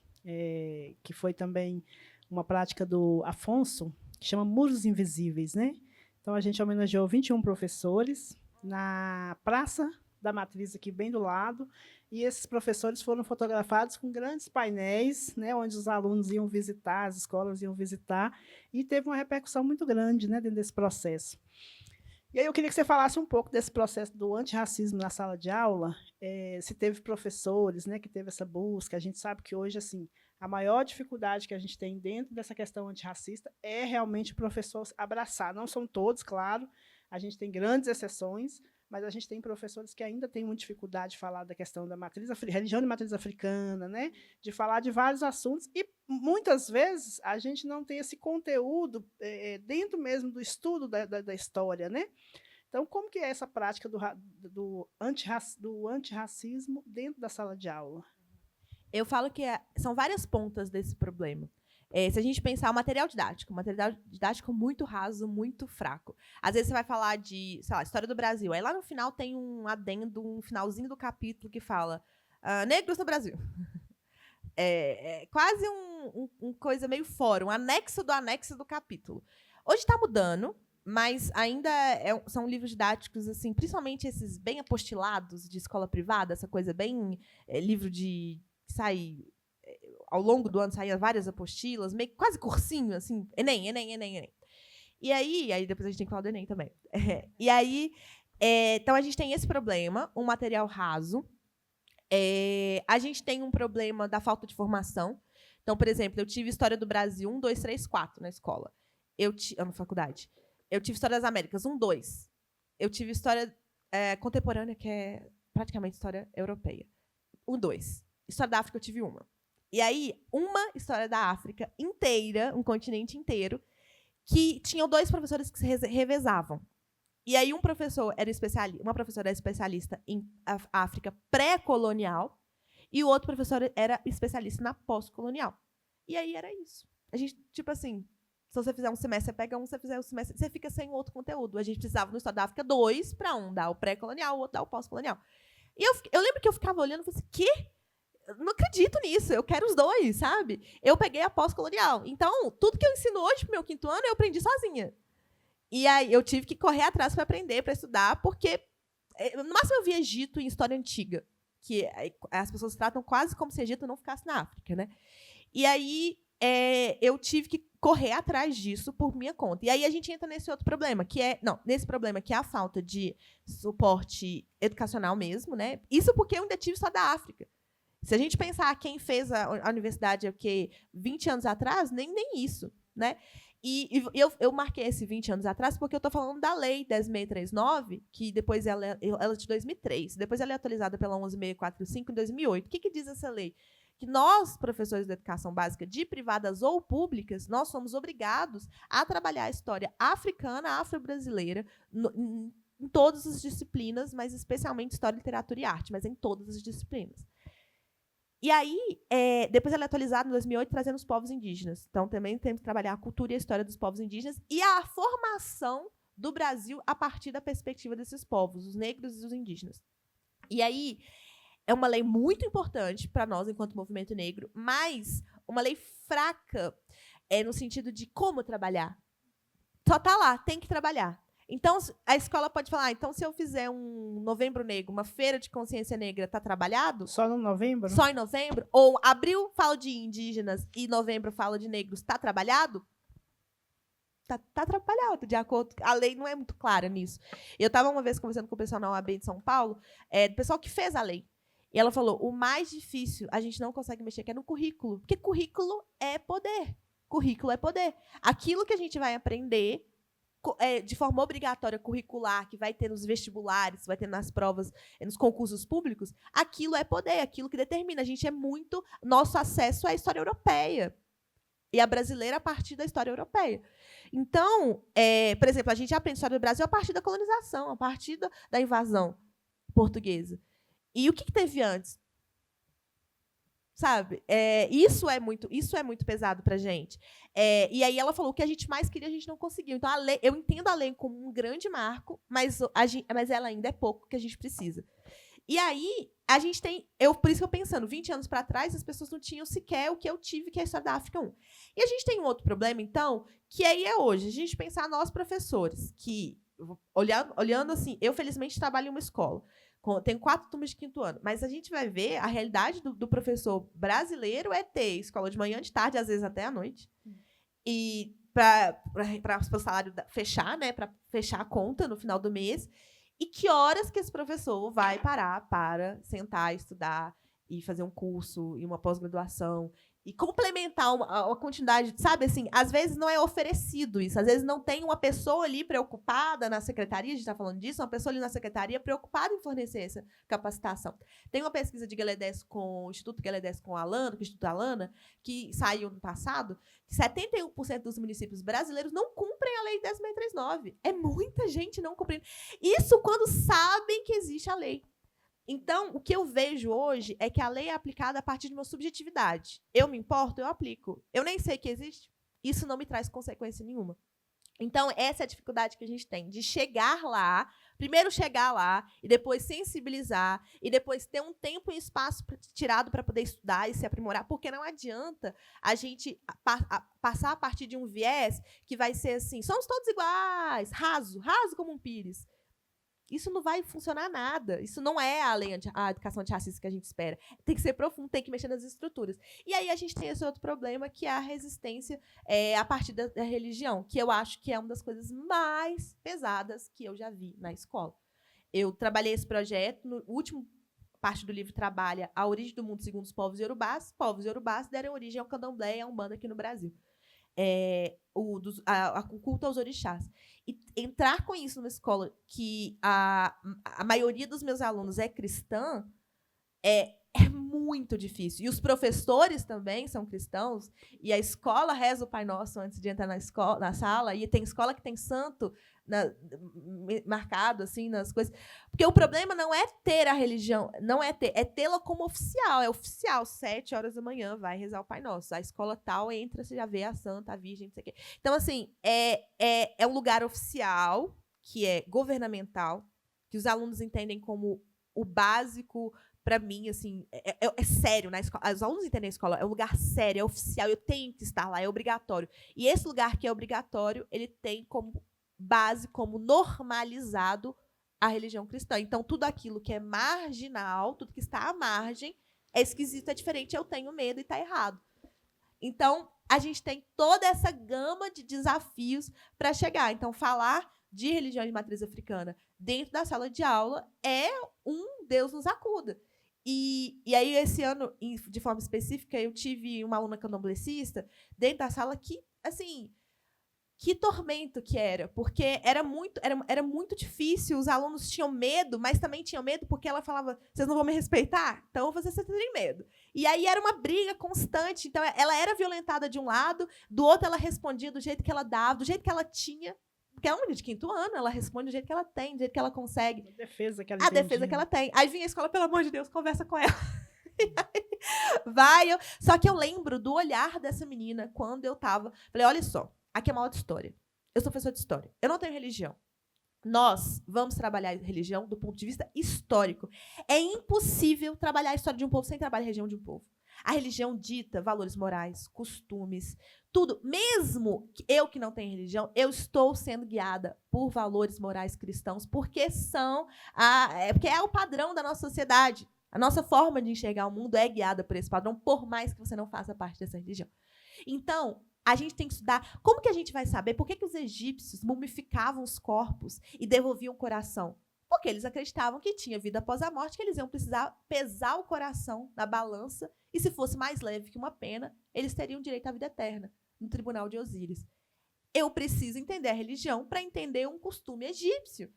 que foi também uma prática do Afonso, que chama Muros Invisíveis, né? Então, a gente homenageou 21 professores na Praça da Matriz, aqui bem do lado, e esses professores foram fotografados com grandes painéis, né, onde os alunos iam visitar, as escolas iam visitar, e teve uma repercussão muito grande, né, dentro desse processo. E aí eu queria que você falasse um pouco desse processo do antirracismo na sala de aula, se teve professores, né, que teve essa busca. A gente sabe que hoje, assim, a maior dificuldade que a gente tem dentro dessa questão antirracista é realmente o professor abraçar. Não são todos, claro, a gente tem grandes exceções, mas a gente tem professores que ainda têm muita dificuldade de falar da questão da religião de matriz africana, né? De falar de vários assuntos, e muitas vezes a gente não tem esse conteúdo dentro mesmo do estudo da história, né? Então, como que é essa prática do antirracismo dentro da sala de aula? Eu falo que são várias pontas desse problema. Se a gente pensar o material didático muito raso, muito fraco. Às vezes você vai falar de, sei lá, história do Brasil. Aí lá no final tem um adendo, um finalzinho do capítulo que fala negros no Brasil. Quase um coisa meio fora, um anexo do capítulo. Hoje está mudando, mas ainda são livros didáticos, assim, principalmente esses bem apostilados de escola privada, essa coisa bem livro de que sai ao longo do ano saíam várias apostilas, meio quase cursinho, assim, Enem. E aí depois a gente tem que falar do Enem também. E aí, então a gente tem esse problema, um material raso. A gente tem um problema da falta de formação. Então, por exemplo, eu tive História do Brasil 1, 2, 3, 4 na escola. Na faculdade. Eu tive História das Américas 1, 2. Eu tive História contemporânea, que é praticamente História europeia. 1, 2. História da África eu tive uma. E aí, uma história da África inteira, um continente inteiro, que tinham 2 professores que se revezavam. E aí, uma professora era especialista em África pré-colonial e o outro professor era especialista na pós-colonial. E aí era isso. A gente, tipo assim, se você fizer um semestre, você pega um, se você fizer um semestre, você fica sem outro conteúdo. A gente precisava, no História da África, 2 para um dar o pré-colonial, o outro dar o pós-colonial. E eu lembro que eu ficava olhando e falei assim, quê? Eu não acredito nisso, eu quero os 2, sabe? Eu peguei a pós-colonial. Então, tudo que eu ensino hoje pro meu 5º ano, eu aprendi sozinha. E aí eu tive que correr atrás para aprender, para estudar, porque no máximo eu vi Egito em história antiga, que as pessoas tratam quase como se Egito não ficasse na África, né? E aí eu tive que correr atrás disso por minha conta. E aí a gente entra nesse outro problema, nesse problema que é a falta de suporte educacional mesmo, né? Isso porque eu ainda tive só da África. Se a gente pensar quem fez a universidade 20 anos atrás, nem isso, né? E eu marquei esse 20 anos atrás porque eu estou falando da Lei 10.639, que depois ela é de 2003, depois ela é atualizada pela 11.645 em 2008. O que diz essa lei? Que nós, professores de educação básica de privadas ou públicas, nós somos obrigados a trabalhar a história africana, afro-brasileira, em todas as disciplinas, mas especialmente história, literatura e arte, mas em todas as disciplinas. E aí, depois ela é atualizada em 2008, trazendo os povos indígenas. Então, também temos que trabalhar a cultura e a história dos povos indígenas e a formação do Brasil a partir da perspectiva desses povos, os negros e os indígenas. E aí, é uma lei muito importante para nós, enquanto movimento negro, mas uma lei fraca no sentido de como trabalhar. Só está lá, tem que trabalhar. Então, a escola pode falar, então, se eu fizer um Novembro Negro, uma feira de consciência negra, está trabalhado? Só no novembro? Só em novembro? Ou abril fala de indígenas e novembro fala de negros, está trabalhado? Está trabalhado, de acordo. A lei não é muito clara nisso. Eu estava uma vez conversando com o pessoal na OAB de São Paulo, do pessoal que fez a lei. E ela falou, o mais difícil, a gente não consegue mexer, que é no currículo. Porque currículo é poder. Currículo é poder. Aquilo que a gente vai aprender de forma obrigatória curricular, que vai ter nos vestibulares, vai ter nas provas, nos concursos públicos, aquilo é poder, aquilo que determina. A gente é muito... Nosso acesso à história europeia. E a brasileira a partir da história europeia. Então, por exemplo, a gente aprende a história do Brasil a partir da colonização, a partir da invasão portuguesa. E o que teve antes? Sabe? Isso é muito pesado para a gente. E aí ela falou, o que a gente mais queria, a gente não conseguiu. Então, eu entendo a lei como um grande marco, mas ela ainda é pouco que a gente precisa. E aí, a gente tem... por isso que eu pensando, 20 anos para trás, as pessoas não tinham sequer o que eu tive, que é a história da África 1. E a gente tem um outro problema, então, que aí é hoje. A gente pensar nós, professores, que, olhando assim, eu, felizmente, trabalho em uma escola. Tenho 4 turmas de 5º ano. Mas a gente vai ver, a realidade do professor brasileiro é ter escola de manhã, de tarde, às vezes até à noite. E para o salário fechar, né, para fechar a conta no final do mês. E que horas que esse professor vai parar para sentar, estudar e fazer um curso e uma pós-graduação e complementar uma quantidade, sabe, assim, às vezes não é oferecido isso, às vezes não tem uma pessoa ali preocupada na secretaria, a gente está falando disso, uma pessoa ali na secretaria preocupada em fornecer essa capacitação. Tem uma pesquisa de Galedes com o Instituto Galedes com a Alana, com o Instituto Alana, que saiu no passado, que 71% dos municípios brasileiros não cumprem a Lei 10.639. É muita gente não cumprindo. Isso quando sabem que existe a lei. Então, o que eu vejo hoje é que a lei é aplicada a partir de uma subjetividade. Eu me importo, eu aplico. Eu nem sei que existe. Isso não me traz consequência nenhuma. Então, essa é a dificuldade que a gente tem, de chegar lá, primeiro chegar lá, e depois sensibilizar, e depois ter um tempo e espaço tirado para poder estudar e se aprimorar, porque não adianta a gente passar a partir de um viés que vai ser assim, somos todos iguais, raso como um pires. Isso não vai funcionar nada. Isso não é a educação antirracista que a gente espera. Tem que ser profundo, tem que mexer nas estruturas. E aí a gente tem esse outro problema, que é a resistência a partir da religião, que eu acho que é uma das coisas mais pesadas que eu já vi na escola. Eu trabalhei esse projeto, no último parte do livro trabalha a origem do mundo segundo os povos iorubás. Povos iorubás deram origem ao candomblé e à umbanda aqui no Brasil. O culto aos orixás. E entrar com isso numa escola que a maioria dos meus alunos é cristã é muito difícil. E os professores também são cristãos, e a escola reza o Pai Nosso antes de entrar na sala, e tem escola que tem santo marcado assim nas coisas. Porque o problema não é ter a religião, é tê-la como oficial. É oficial, 7 horas da manhã, vai rezar o Pai Nosso. A escola tal entra, você já vê a santa, a virgem, não sei o quê. Então, assim, é um lugar oficial, que é governamental, que os alunos entendem como o básico. Para mim, assim, é sério na escola. Os alunos entendem a escola, é um lugar sério, é oficial, eu tenho que estar lá, é obrigatório. E esse lugar que é obrigatório, ele tem como base, como normalizado a religião cristã. Então, tudo aquilo que é marginal, tudo que está à margem, é esquisito, é diferente, eu tenho medo e está errado. Então, a gente tem toda essa gama de desafios para chegar. Então, falar de religião de matriz africana dentro da sala de aula é um Deus nos acuda. E aí, esse ano, de forma específica, eu tive uma aluna candomblessista dentro da sala que, assim, que tormento que era, porque era muito difícil, os alunos tinham medo, mas também tinham medo porque ela falava, vocês não vão me respeitar? Então eu vou fazer vocês terem medo. E aí era uma briga constante, então ela era violentada de um lado, do outro ela respondia do jeito que ela dava, do jeito que ela tinha, porque é uma menina de 5º ano, ela responde do jeito que ela tem, do jeito que ela consegue. A defesa que ela A defesa que ela tem. Aí vinha a escola, pelo amor de Deus, conversa com ela. Só que eu lembro do olhar dessa menina quando eu tava... Falei, olha só, aqui é uma aula de história. Eu sou professora de história. Eu não tenho religião. Nós vamos trabalhar a religião do ponto de vista histórico. É impossível trabalhar a história de um povo sem trabalhar a religião de um povo. A religião dita valores morais, costumes, tudo. Mesmo eu que não tenho religião, eu estou sendo guiada por valores morais cristãos, porque porque é o padrão da nossa sociedade. A nossa forma de enxergar o mundo é guiada por esse padrão, por mais que você não faça parte dessa religião. Então, a gente tem que estudar. Como que a gente vai saber por que os egípcios mumificavam os corpos e devolviam o coração? Porque eles acreditavam que tinha vida após a morte, que eles iam precisar pesar o coração na balança, e se fosse mais leve que uma pena, eles teriam direito à vida eterna, no tribunal de Osíris. Eu preciso entender a religião para entender um costume egípcio.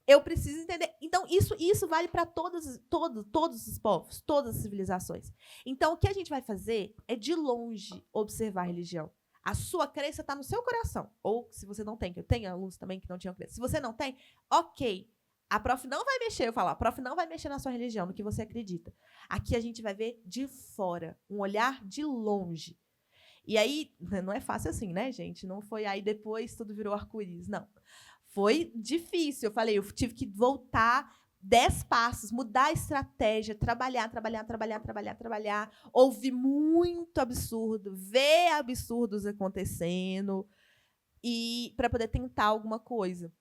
Eu preciso entender. Então, isso vale para todos os povos, todas as civilizações. Então, o que a gente vai fazer é, de longe, observar a religião. A sua crença está no seu coração. Ou, se você não tem, que eu tenho alunos também que não tinham crença. Se você não tem, ok. A prof não vai mexer, eu falo, a prof não vai mexer na sua religião, no que você acredita. Aqui a gente vai ver de fora, um olhar de longe. E aí, não é fácil assim, né, gente? Não foi aí depois tudo virou arco-íris, não. Foi difícil, eu falei, eu tive que voltar 10 passos, mudar a estratégia, trabalhar, ouvir muito absurdo, ver absurdos acontecendo, e para poder tentar alguma coisa.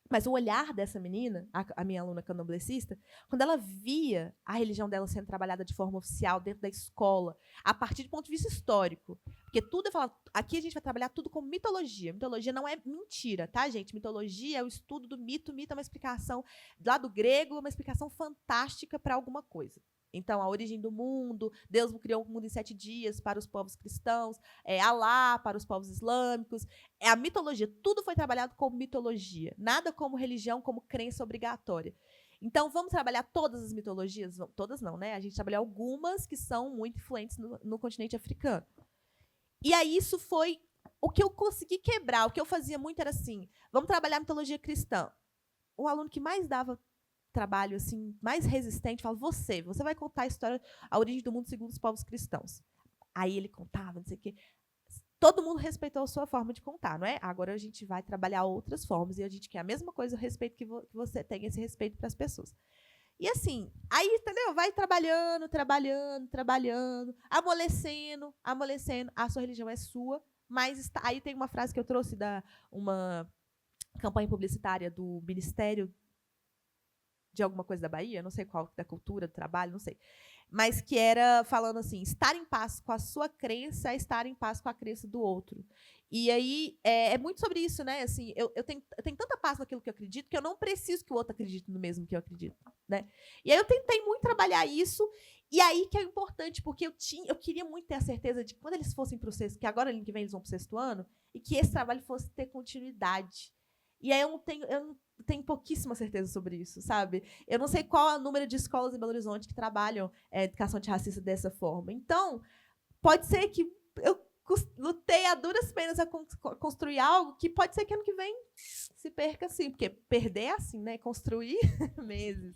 Mas o olhar dessa menina, a minha aluna candomblessista, quando ela via a religião dela sendo trabalhada de forma oficial dentro da escola, a partir do ponto de vista histórico, porque tudo, eu falo, aqui a gente vai trabalhar tudo como mitologia. Mitologia não é mentira, tá, gente? Mitologia é o estudo do mito. Mito é uma explicação lá do grego, uma explicação fantástica para alguma coisa. Então, a origem do mundo, Deus criou o mundo em 7 dias para os povos cristãos, Alá para os povos islâmicos. É a mitologia, tudo foi trabalhado como mitologia, nada como religião, como crença obrigatória. Então, vamos trabalhar todas as mitologias? Todas não, né? A gente trabalhou algumas que são muito influentes no continente africano. E aí, isso foi o que eu consegui quebrar. O que eu fazia muito era assim, vamos trabalhar a mitologia cristã. O aluno que mais dava trabalho assim mais resistente, fala, você vai contar a história, a origem do mundo segundo os povos cristãos. Aí ele contava, não sei o quê. Todo mundo respeitou a sua forma de contar, não é? Agora a gente vai trabalhar outras formas e a gente quer a mesma coisa, o respeito que você tem, esse respeito para as pessoas. E assim, aí, entendeu? Vai trabalhando, amolecendo, a sua religião é sua, mas aí tem uma frase que eu trouxe uma campanha publicitária do Ministério de alguma coisa da Bahia, não sei qual, da cultura, do trabalho, não sei. Mas que era falando assim, estar em paz com a sua crença é estar em paz com a crença do outro. E aí, é muito sobre isso, né? Assim, eu tenho tanta paz naquilo que eu acredito que eu não preciso que o outro acredite no mesmo que eu acredito, né? E aí eu tentei muito trabalhar isso, e aí que é importante, porque eu queria muito ter a certeza de que quando eles fossem para o sexto, que agora, ano que vem, eles vão para o 6º ano, e que esse trabalho fosse ter continuidade. E aí eu não tenho pouquíssima certeza sobre isso, sabe? Eu não sei qual é o número de escolas em Belo Horizonte que trabalham educação antirracista dessa forma. Então, pode ser que eu lutei a duras penas a construir algo que pode ser que ano que vem se perca assim, porque perder é assim, né? Construir meses.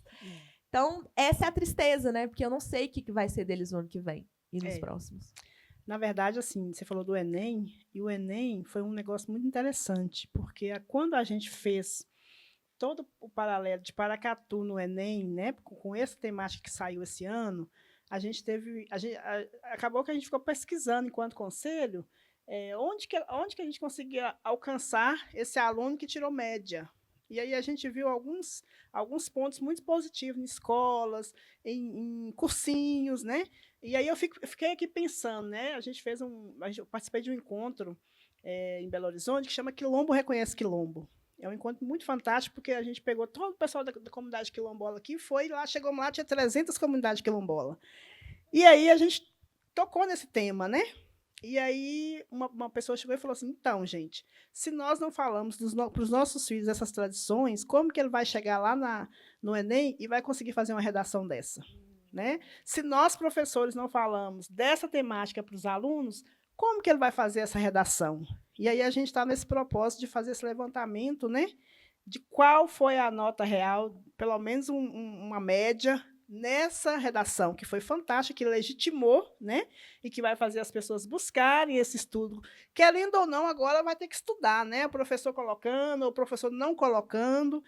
Então, essa é a tristeza, né? Porque eu não sei o que vai ser deles no ano que vem e nos próximos. Na verdade, assim, você falou do Enem, e o Enem foi um negócio muito interessante, porque quando a gente fez todo o paralelo de Paracatu no Enem, né, com essa temática que saiu esse ano, acabou que a gente ficou pesquisando enquanto conselho onde que a gente conseguia alcançar esse aluno que tirou média. E aí a gente viu alguns pontos muito positivos em escolas, em cursinhos, né? E aí eu fiquei aqui pensando, né? Eu participei de um encontro em Belo Horizonte que chama Quilombo Reconhece Quilombo. É um encontro muito fantástico, porque a gente pegou todo o pessoal da comunidade quilombola aqui, chegamos lá, tinha 300 comunidades quilombola. E aí a gente tocou nesse tema, né? E aí uma pessoa chegou e falou assim, então, gente, se nós não falamos para os nossos filhos essas tradições, como que ele vai chegar lá no Enem e vai conseguir fazer uma redação dessa? Né? Se nós, professores, não falamos dessa temática para os alunos, como que ele vai fazer essa redação? E aí a gente está nesse propósito de fazer esse levantamento, né, de qual foi a nota real, pelo menos uma média, nessa redação, que foi fantástica, que legitimou, né? E que vai fazer as pessoas buscarem esse estudo. Querendo ou não, agora vai ter que estudar, né? O professor colocando, o professor não colocando,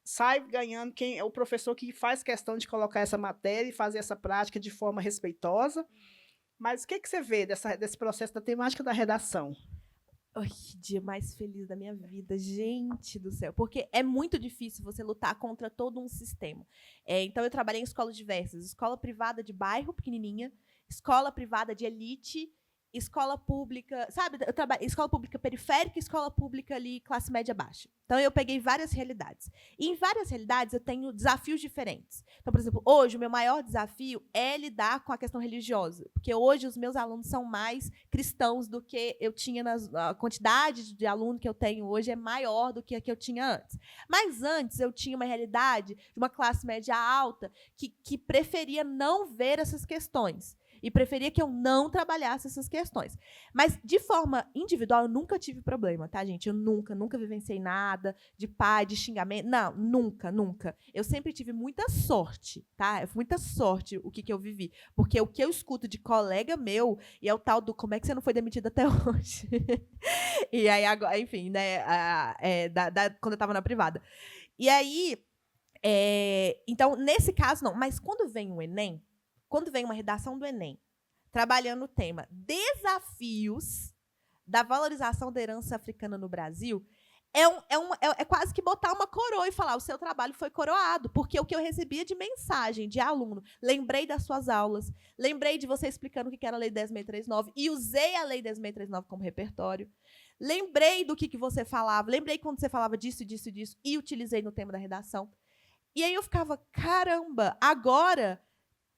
sai ganhando quem é o professor que faz questão de colocar essa matéria e fazer essa prática de forma respeitosa. Mas o que você vê desse processo da temática da redação? Ai, que dia mais feliz da minha vida, gente do céu. Porque é muito difícil você lutar contra todo um sistema. Então, eu trabalhei em escolas diversas. Escola privada de bairro, pequenininha. Escola privada de elite. Escola pública, sabe? Eu trabalhei escola pública periférica e escola pública ali, classe média baixa. Então, eu peguei várias realidades. E em várias realidades, eu tenho desafios diferentes. Então, por exemplo, hoje, o meu maior desafio é lidar com a questão religiosa. Porque hoje, os meus alunos são mais cristãos do que eu tinha. A quantidade de aluno que eu tenho hoje é maior do que a que eu tinha antes. Mas antes, eu tinha uma realidade de uma classe média alta que preferia não ver essas questões. E preferia que eu não trabalhasse essas questões. Mas, de forma individual, eu nunca tive problema, tá, gente? Eu nunca vivenciei nada de pai, de xingamento. Não, nunca. Eu sempre tive muita sorte, tá? Muita sorte o que eu vivi. Porque o que eu escuto de colega meu, e é o tal do como é que você não foi demitido até hoje? E aí, agora, enfim, né? Quando eu estava na privada. E aí, então, nesse caso, não. Mas quando vem o Enem, quando vem uma redação do Enem, trabalhando o tema desafios da valorização da herança africana no Brasil, é quase que botar uma coroa e falar, o seu trabalho foi coroado, porque o que eu recebia de mensagem de aluno, lembrei das suas aulas, lembrei de você explicando o que era a Lei 10.639 e usei a Lei 10.639 como repertório, lembrei do que você falava, lembrei quando você falava disso, disso, disso, e utilizei no tema da redação. E aí eu ficava, caramba, agora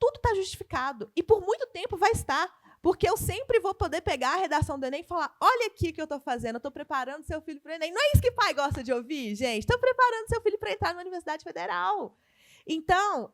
tudo está justificado. E por muito tempo vai estar. Porque eu sempre vou poder pegar a redação do Enem e falar, olha aqui o que eu estou fazendo, eu estou preparando seu filho para o Enem. Não é isso que pai gosta de ouvir, gente? Estou preparando seu filho para entrar na Universidade Federal. Então,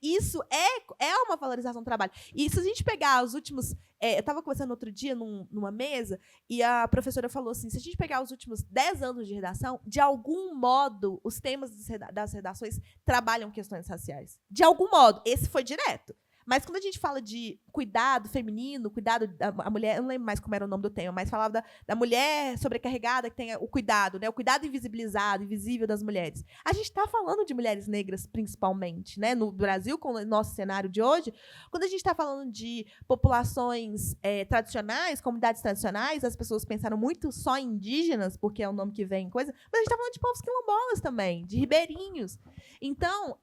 isso é uma valorização do trabalho. E se a gente pegar os últimos... eu estava conversando outro dia numa mesa e a professora falou assim, se a gente pegar os últimos 10 anos de redação, de algum modo, os temas das redações trabalham questões raciais. De algum modo. Esse foi direto. Mas quando a gente fala de cuidado feminino, cuidado da mulher, eu não lembro mais como era o nome do tema, mas falava da mulher sobrecarregada que tem o cuidado, né? O cuidado invisibilizado, invisível das mulheres. A gente está falando de mulheres negras, principalmente, né? No Brasil, com o nosso cenário de hoje, quando a gente está falando de populações tradicionais, comunidades tradicionais, as pessoas pensaram muito só em indígenas, porque é o nome que vem em coisa, mas a gente está falando de povos quilombolas também, de ribeirinhos. Então,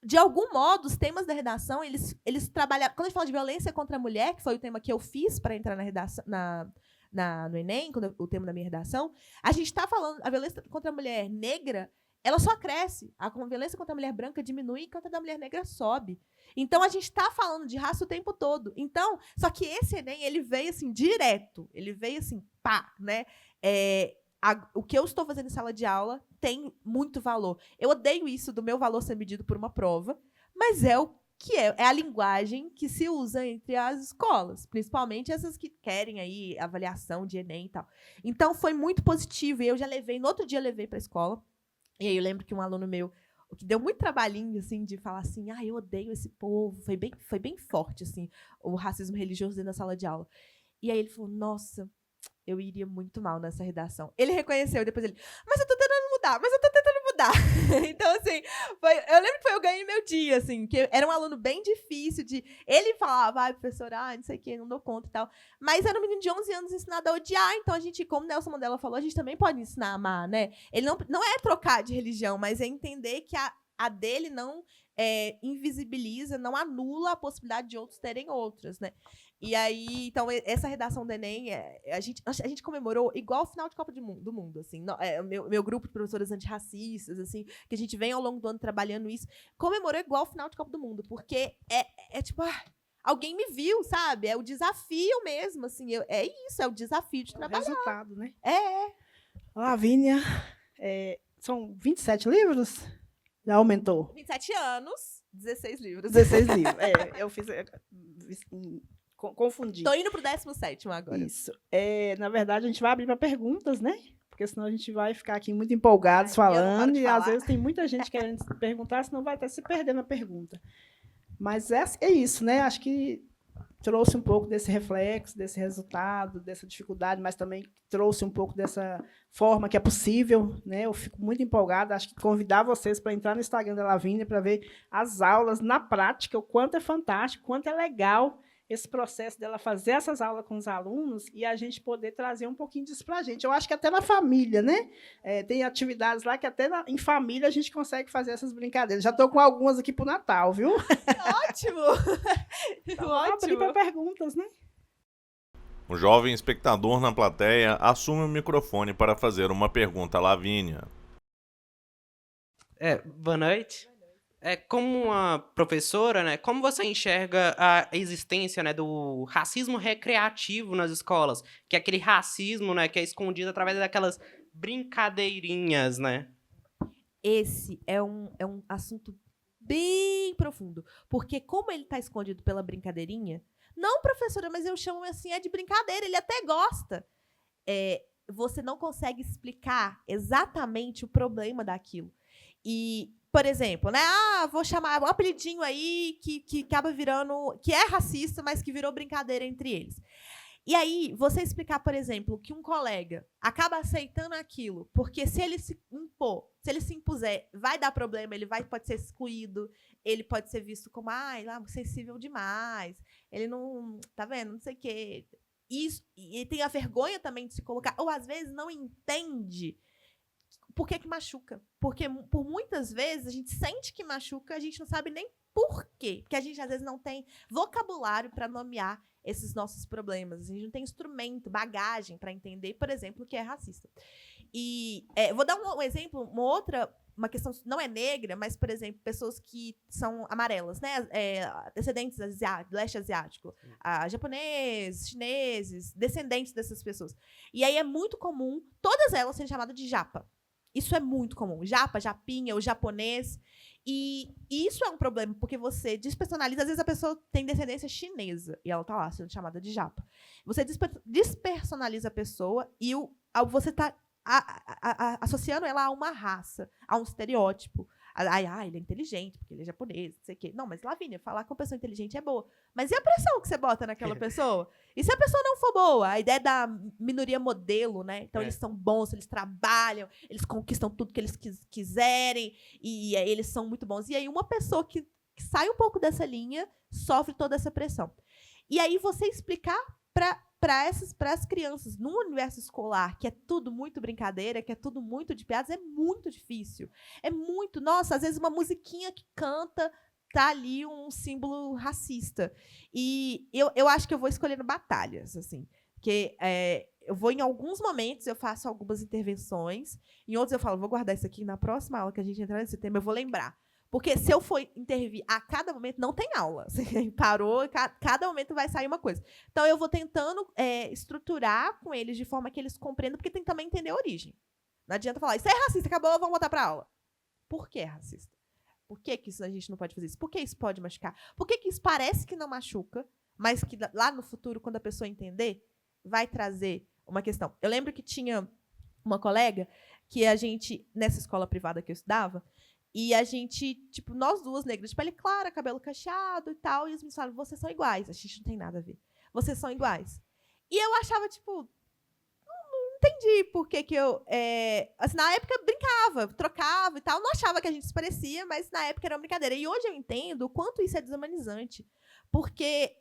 de algum modo, os temas da redação, eles trabalham... Quando a gente fala de violência contra a mulher, que foi o tema que eu fiz para entrar na redação, no Enem, o tema da minha redação, a gente está falando... A violência contra a mulher negra, ela só cresce. A violência contra a mulher branca diminui enquanto a da mulher negra sobe. Então, a gente está falando de raça o tempo todo. Então, só que esse Enem, ele veio assim, direto. Ele veio assim, pá, né? O que eu estou fazendo em sala de aula tem muito valor. Eu odeio isso do meu valor ser medido por uma prova, mas é o que é a linguagem que se usa entre as escolas, principalmente essas que querem aí avaliação de Enem e tal. Então, foi muito positivo. E eu já levei, no outro dia eu levei para a escola, e aí eu lembro que um aluno meu, que deu muito trabalhinho, assim, de falar assim, eu odeio esse povo, foi bem forte, assim, o racismo religioso dentro da sala de aula. E aí ele falou, nossa, eu iria muito mal nessa redação. Ele reconheceu, depois ele, mas eu tô tentando mudar. Então, assim, eu lembro que eu ganhei meu dia, assim, que era um aluno bem difícil de... Ele falava, professor, não sei o que, não dou conta e tal. Mas era um menino de 11 anos ensinado a odiar, então a gente, como Nelson Mandela falou, a gente também pode ensinar a amar, né? Ele não é trocar de religião, mas é entender que a dele não invisibiliza, não anula a possibilidade de outros terem outras, né? E aí, então, essa redação do Enem, a gente comemorou igual o final de Copa do Mundo, assim. Meu grupo de professoras antirracistas, assim, que a gente vem ao longo do ano trabalhando isso, comemorou igual o final de Copa do Mundo, porque tipo, alguém me viu, sabe? É o desafio mesmo, assim, é isso, é o desafio de trabalhar. É o resultado, né? Lavínia, são 27 livros? Já aumentou? 27 anos, 16 livros. 16 livros, eu fiz... Confundi. Tô indo pro 17º agora. Isso. Na verdade, a gente vai abrir para perguntas, né? porque senão a gente vai ficar aqui muito empolgados Ai, eu não paro falando, de e às falar. vezes tem muita gente querendo perguntar, senão vai até se perder na pergunta. Mas é isso, né? Acho que trouxe um pouco desse reflexo, desse resultado, dessa dificuldade, mas também trouxe um pouco dessa forma que é possível, né? Eu fico muito empolgada, acho que convidar vocês para entrar no Instagram da Lavínia para ver as aulas na prática, o quanto é fantástico, o quanto é legal esse processo dela fazer essas aulas com os alunos e a gente poder trazer um pouquinho disso para a gente. Eu acho que até na família, né? Tem atividades lá que até em família a gente consegue fazer essas brincadeiras. Já estou com algumas aqui para o Natal, viu? Ótimo! Então, vamos abrir para perguntas, né? Um jovem espectador na plateia assume o microfone para fazer uma pergunta a Lavínia. Boa noite. Como uma professora, né, como você enxerga a existência, né, do racismo recreativo nas escolas? Que é aquele racismo, né, que é escondido através daquelas brincadeirinhas, né? Esse é um assunto bem profundo, porque como ele está escondido pela brincadeirinha, não, professora, mas eu chamo assim, é de brincadeira, ele até gosta. Você não consegue explicar exatamente o problema daquilo. E, por exemplo, né? Vou chamar um apelidinho aí que acaba virando, que é racista, mas que virou brincadeira entre eles. E aí, você explicar, por exemplo, que um colega acaba aceitando aquilo, porque se ele se impor, se ele se impuser, vai dar problema, ele pode ser excluído, ele pode ser visto como, sensível demais, ele não, tá vendo, não sei o quê. Isso, e tem a vergonha também de se colocar, ou às vezes não entende por que machuca. Porque por muitas vezes a gente sente que machuca, a gente não sabe nem por quê. Porque a gente às vezes não tem vocabulário para nomear esses nossos problemas. A gente não tem instrumento, bagagem para entender, por exemplo, o que é racista. E vou dar um exemplo, uma questão, não é negra, mas, por exemplo, pessoas que são amarelas, né? Descendentes do leste asiático, japoneses, chineses, descendentes dessas pessoas. E aí é muito comum todas elas serem chamadas de japa. Isso é muito comum. Japa, japinha, o japonês. E isso é um problema, porque você despersonaliza. Às vezes a pessoa tem descendência chinesa e ela está lá sendo chamada de japa. Você despersonaliza a pessoa e você está associando ela a uma raça, a um estereótipo. Ele é inteligente, porque ele é japonês, não sei o quê. Não, mas, Lavínia, falar com uma pessoa inteligente é boa. Mas e a pressão que você bota naquela pessoa? E se a pessoa não for boa? A ideia da minoria modelo, né? Então, eles são bons, eles trabalham, eles conquistam tudo que eles quiserem, e eles são muito bons. E aí, uma pessoa que sai um pouco dessa linha sofre toda essa pressão. E aí, você explicar para as crianças, no universo escolar, que é tudo muito brincadeira, que é tudo muito de piadas, é muito difícil. É muito... Nossa, às vezes uma musiquinha que canta tá ali um símbolo racista. E eu acho que eu vou escolhendo batalhas, assim. Porque eu vou, em alguns momentos, eu faço algumas intervenções, em outros eu falo, vou guardar isso aqui, na próxima aula que a gente entrar nesse tema, eu vou lembrar. Porque se eu for intervir a cada momento, não tem aula. Você parou, cada momento vai sair uma coisa. Então, eu vou tentando estruturar com eles de forma que eles compreendam, porque tem que também entender a origem. Não adianta falar, isso é racista, acabou, vamos voltar para a aula. Por que é racista? Por que isso a gente não pode fazer isso? Por que isso pode machucar? Por que isso parece que não machuca, mas que lá no futuro, quando a pessoa entender, vai trazer uma questão? Eu lembro que tinha uma colega que a gente, nessa escola privada que eu estudava, e a gente, tipo, nós duas negras, de pele clara, cabelo cacheado e tal, e os meninos falaram, vocês são iguais. A gente não tem nada a ver. Vocês são iguais. E eu achava, tipo, não entendi por que eu... assim, na época, brincava, trocava e tal. Não achava que a gente se parecia, mas na época era uma brincadeira. E hoje eu entendo o quanto isso é desumanizante. Porque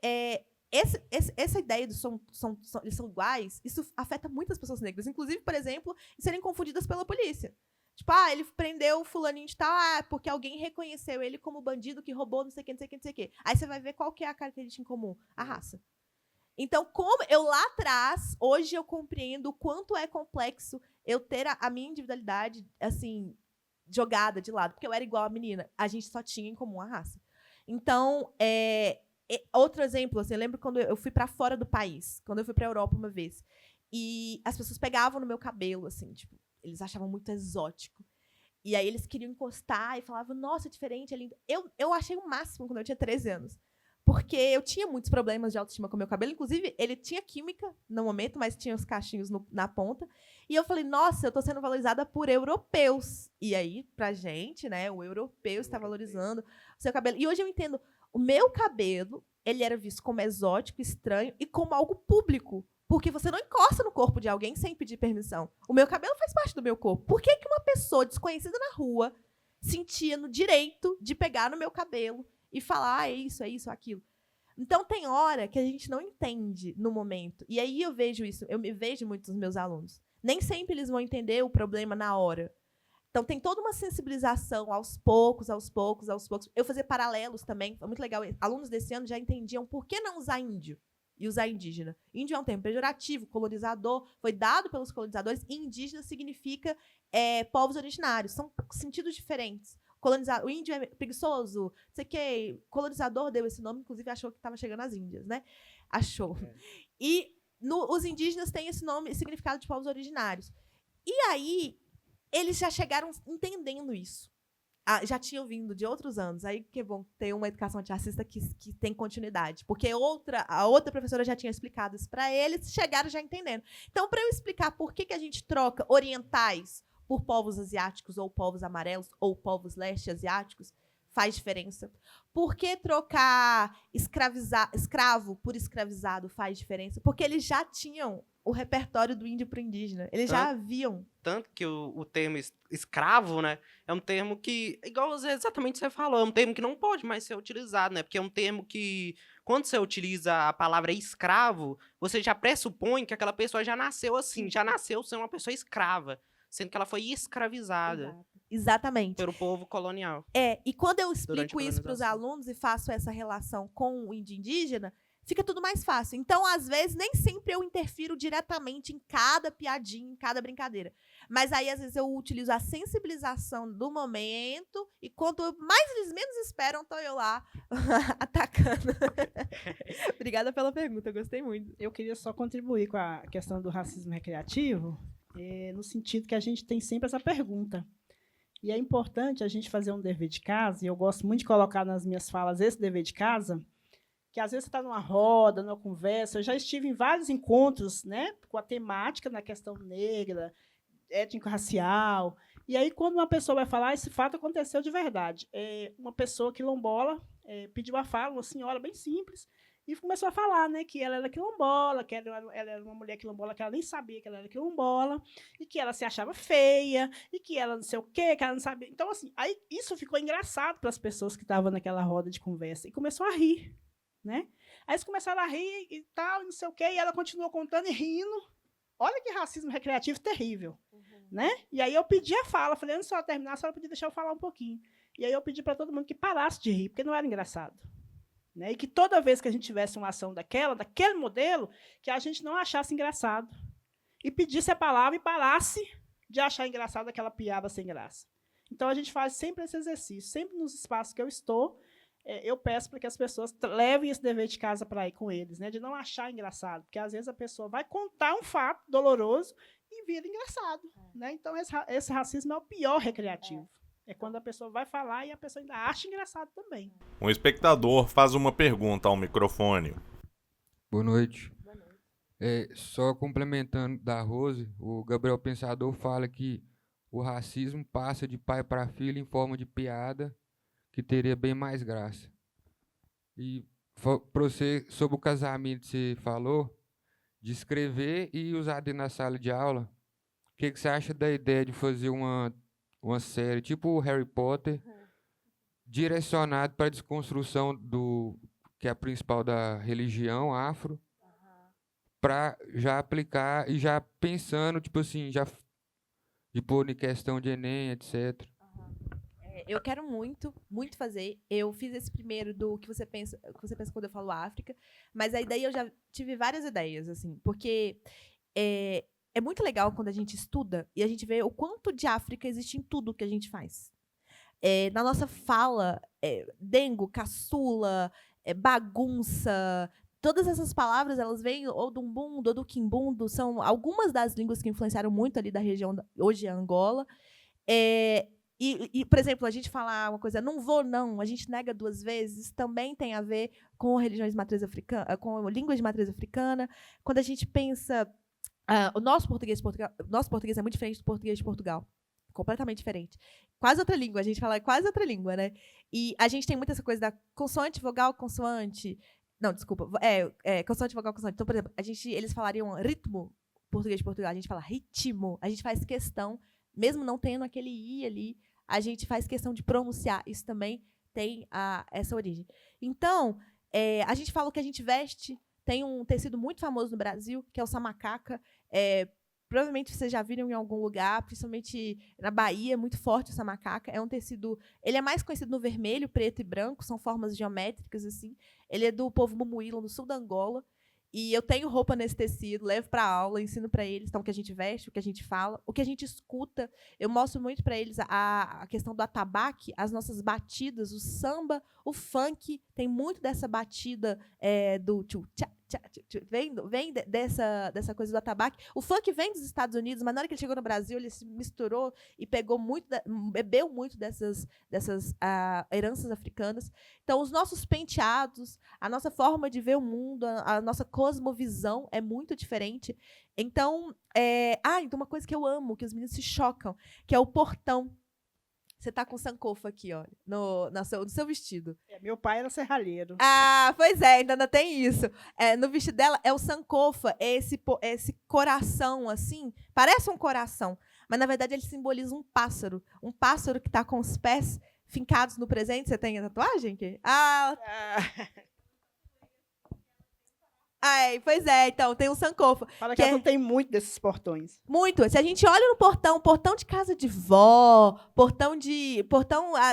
essa ideia de eles são iguais, isso afeta muitas pessoas negras. Inclusive, por exemplo, serem confundidas pela polícia. Tipo, ele prendeu o fulaninho de tal, porque alguém reconheceu ele como bandido que roubou não sei o que, não sei o que, não sei o que. Aí você vai ver qual que é a característica em comum, a raça. Então, como eu lá atrás, hoje eu compreendo o quanto é complexo eu ter a minha individualidade, assim, jogada de lado, porque eu era igual a menina, a gente só tinha em comum a raça. Então, outro exemplo, assim, eu lembro quando eu fui para fora do país, quando eu fui para a Europa uma vez, e as pessoas pegavam no meu cabelo, assim, tipo, eles achavam muito exótico. E aí eles queriam encostar e falavam, nossa, é diferente, é lindo. Eu achei o máximo quando eu tinha 13 anos. porque eu tinha muitos problemas de autoestima com o meu cabelo. Inclusive, ele tinha química no momento, mas tinha os cachinhos na ponta. E eu falei, nossa, eu tô sendo valorizada por europeus. E aí, pra gente, né, o europeu está valorizando o seu cabelo. E hoje eu entendo, o meu cabelo, ele era visto como exótico, estranho e como algo público. Porque você não encosta no corpo de alguém sem pedir permissão. O meu cabelo faz parte do meu corpo. Por que uma pessoa desconhecida na rua sentia no direito de pegar no meu cabelo e falar, é isso, aquilo? Então, tem hora que a gente não entende no momento. E aí eu vejo isso, eu me vejo muito nos meus alunos. Nem sempre eles vão entender o problema na hora. Então, tem toda uma sensibilização aos poucos. Eu fazia paralelos também, foi muito legal. Alunos desse ano já entendiam por que não usar índio e usar indígena. Índio é um termo pejorativo, colonizador, foi dado pelos colonizadores, e indígena significa povos originários. São sentidos diferentes. O índio é preguiçoso, não sei o quê. Colonizador deu esse nome, inclusive achou que estava chegando às Índias, né? Achou. E os indígenas têm esse nome, esse significado de povos originários. E aí, eles já chegaram entendendo isso. Já tinham vindo de outros anos. Aí que é bom ter uma educação antirracista que tem continuidade. Porque a outra professora já tinha explicado isso para eles, chegaram já entendendo. Então, para eu explicar por que a gente troca orientais por povos asiáticos, ou povos amarelos, ou povos leste-asiáticos, faz diferença. Por que trocar escravo por escravizado faz diferença? Porque eles já tinham o repertório do índio para o indígena. Eles já haviam. Tanto que o termo escravo, né, é um termo que, igual exatamente você falou, é um termo que não pode mais ser utilizado, né? Porque é um termo que, quando você utiliza a palavra escravo, você já pressupõe que aquela pessoa já nasceu assim, já nasceu sendo uma pessoa escrava, sendo que ela foi escravizada. Exatamente. Pelo povo colonial. E quando eu explico isso para os alunos e faço essa relação com o índio indígena, fica tudo mais fácil. Então, às vezes, nem sempre eu interfiro diretamente em cada piadinha, em cada brincadeira. Mas aí, às vezes, eu utilizo a sensibilização do momento e quanto mais eles menos esperam, estou eu lá atacando. Obrigada pela pergunta, eu gostei muito. Eu queria só contribuir com a questão do racismo recreativo, no sentido que a gente tem sempre essa pergunta. E é importante a gente fazer um dever de casa, e eu gosto muito de colocar nas minhas falas esse dever de casa, que às vezes você está numa roda, numa conversa. Eu já estive em vários encontros, né, com a temática na questão negra, étnico-racial. E aí, quando uma pessoa vai falar, esse fato aconteceu de verdade. Uma pessoa quilombola pediu a fala, uma senhora bem simples, e começou a falar, né, que ela era quilombola, que ela era uma mulher quilombola, que ela nem sabia que ela era quilombola, e que ela se achava feia, e que ela não sei o quê, que ela não sabia. Então, assim, aí isso ficou engraçado para as pessoas que estavam naquela roda de conversa, e começou a rir, né? Aí eles começaram a rir e tal, não sei o quê, e ela continuou contando e rindo. Olha que racismo recreativo terrível, né? E aí eu pedi a fala, falei, antes de ela terminar, a senhora podia deixar eu falar um pouquinho. E aí eu pedi para todo mundo que parasse de rir, porque não era engraçado. Né? E que toda vez que a gente tivesse uma ação daquele modelo, que a gente não achasse engraçado. E pedisse a palavra e parasse de achar engraçado aquela piada sem graça. Então, a gente faz sempre esse exercício. Sempre nos espaços que eu estou, eu peço para que as pessoas levem esse dever de casa para ir com eles, né? De não achar engraçado. Porque, às vezes, a pessoa vai contar um fato doloroso e vira engraçado. Né? Então, esse racismo é o pior recreativo. É quando a pessoa vai falar e a pessoa ainda acha engraçado também. Um espectador faz uma pergunta ao microfone. Boa noite. Só complementando da Rose, o Gabriel Pensador fala que o racismo passa de pai para filho em forma de piada, que teria bem mais graça. E para você, sobre o casamento que você falou, de escrever e usar dentro da sala de aula, o que você acha da ideia de fazer uma série tipo o Harry Potter, direcionado para a desconstrução que é a principal da religião afro, para já aplicar e já pensando, tipo assim, já de pôr em questão de Enem, etc. Eu quero muito, muito fazer. Eu fiz esse primeiro do que você pensa quando eu falo África, mas aí daí eu já tive várias ideias, assim, porque é muito legal quando a gente estuda e a gente vê o quanto de África existe em tudo que a gente faz. Na nossa fala, dengo, caçula, bagunça, todas essas palavras, elas vêm ou do Umbundo ou do Quimbundo, são algumas das línguas que influenciaram muito ali da região, hoje é Angola. Por exemplo, a gente falar uma coisa, não vou, não, a gente nega 2 vezes, também tem a ver com religiões de matriz africana, com línguas de matriz africana. Quando a gente pensa... o nosso português é muito diferente do português de Portugal. Completamente diferente. Quase outra língua, a gente fala quase outra língua, né? E a gente tem muito essa coisa da consoante, vogal, consoante. Não, desculpa. Consoante, vogal, consoante. Então, por exemplo, eles falariam ritmo, português de Portugal, a gente fala ritmo. A gente faz questão, mesmo não tendo aquele i ali, a gente faz questão de pronunciar. Isso também tem essa origem. Então, a gente fala o que a gente veste. Tem um tecido muito famoso no Brasil, que é o samacaca. Provavelmente vocês já viram em algum lugar, principalmente na Bahia, muito forte essa macaca. É um tecido... Ele é mais conhecido no vermelho, preto e branco, são formas geométricas, assim. Ele é do povo Mumuílo, no sul da Angola. E eu tenho roupa nesse tecido, levo para aula, ensino para eles então, o que a gente veste, o que a gente fala, o que a gente escuta. Eu mostro muito para eles a questão do atabaque, as nossas batidas, o samba, o funk. Tem muito dessa batida do tchu-tchá, vem dessa coisa do atabaque. O funk vem dos Estados Unidos, mas na hora que ele chegou no Brasil, ele se misturou e bebeu muito dessas heranças africanas. Então, os nossos penteados, a nossa forma de ver o mundo, a nossa cosmovisão é muito diferente. Então, então uma coisa que eu amo, que os meninos se chocam, que é o portão. Você tá com sankofa aqui, ó, no seu vestido. Meu pai era serralheiro. Pois é, ainda tem isso. No vestido dela é o sankofa, esse coração, assim, parece um coração, mas, na verdade, ele simboliza um pássaro que está com os pés fincados no presente. Você tem a tatuagem aqui? Pois é, então, tem um sankofa. Fala que não tem muito desses portões. Muito. Se a gente olha no portão de casa de vó, portão,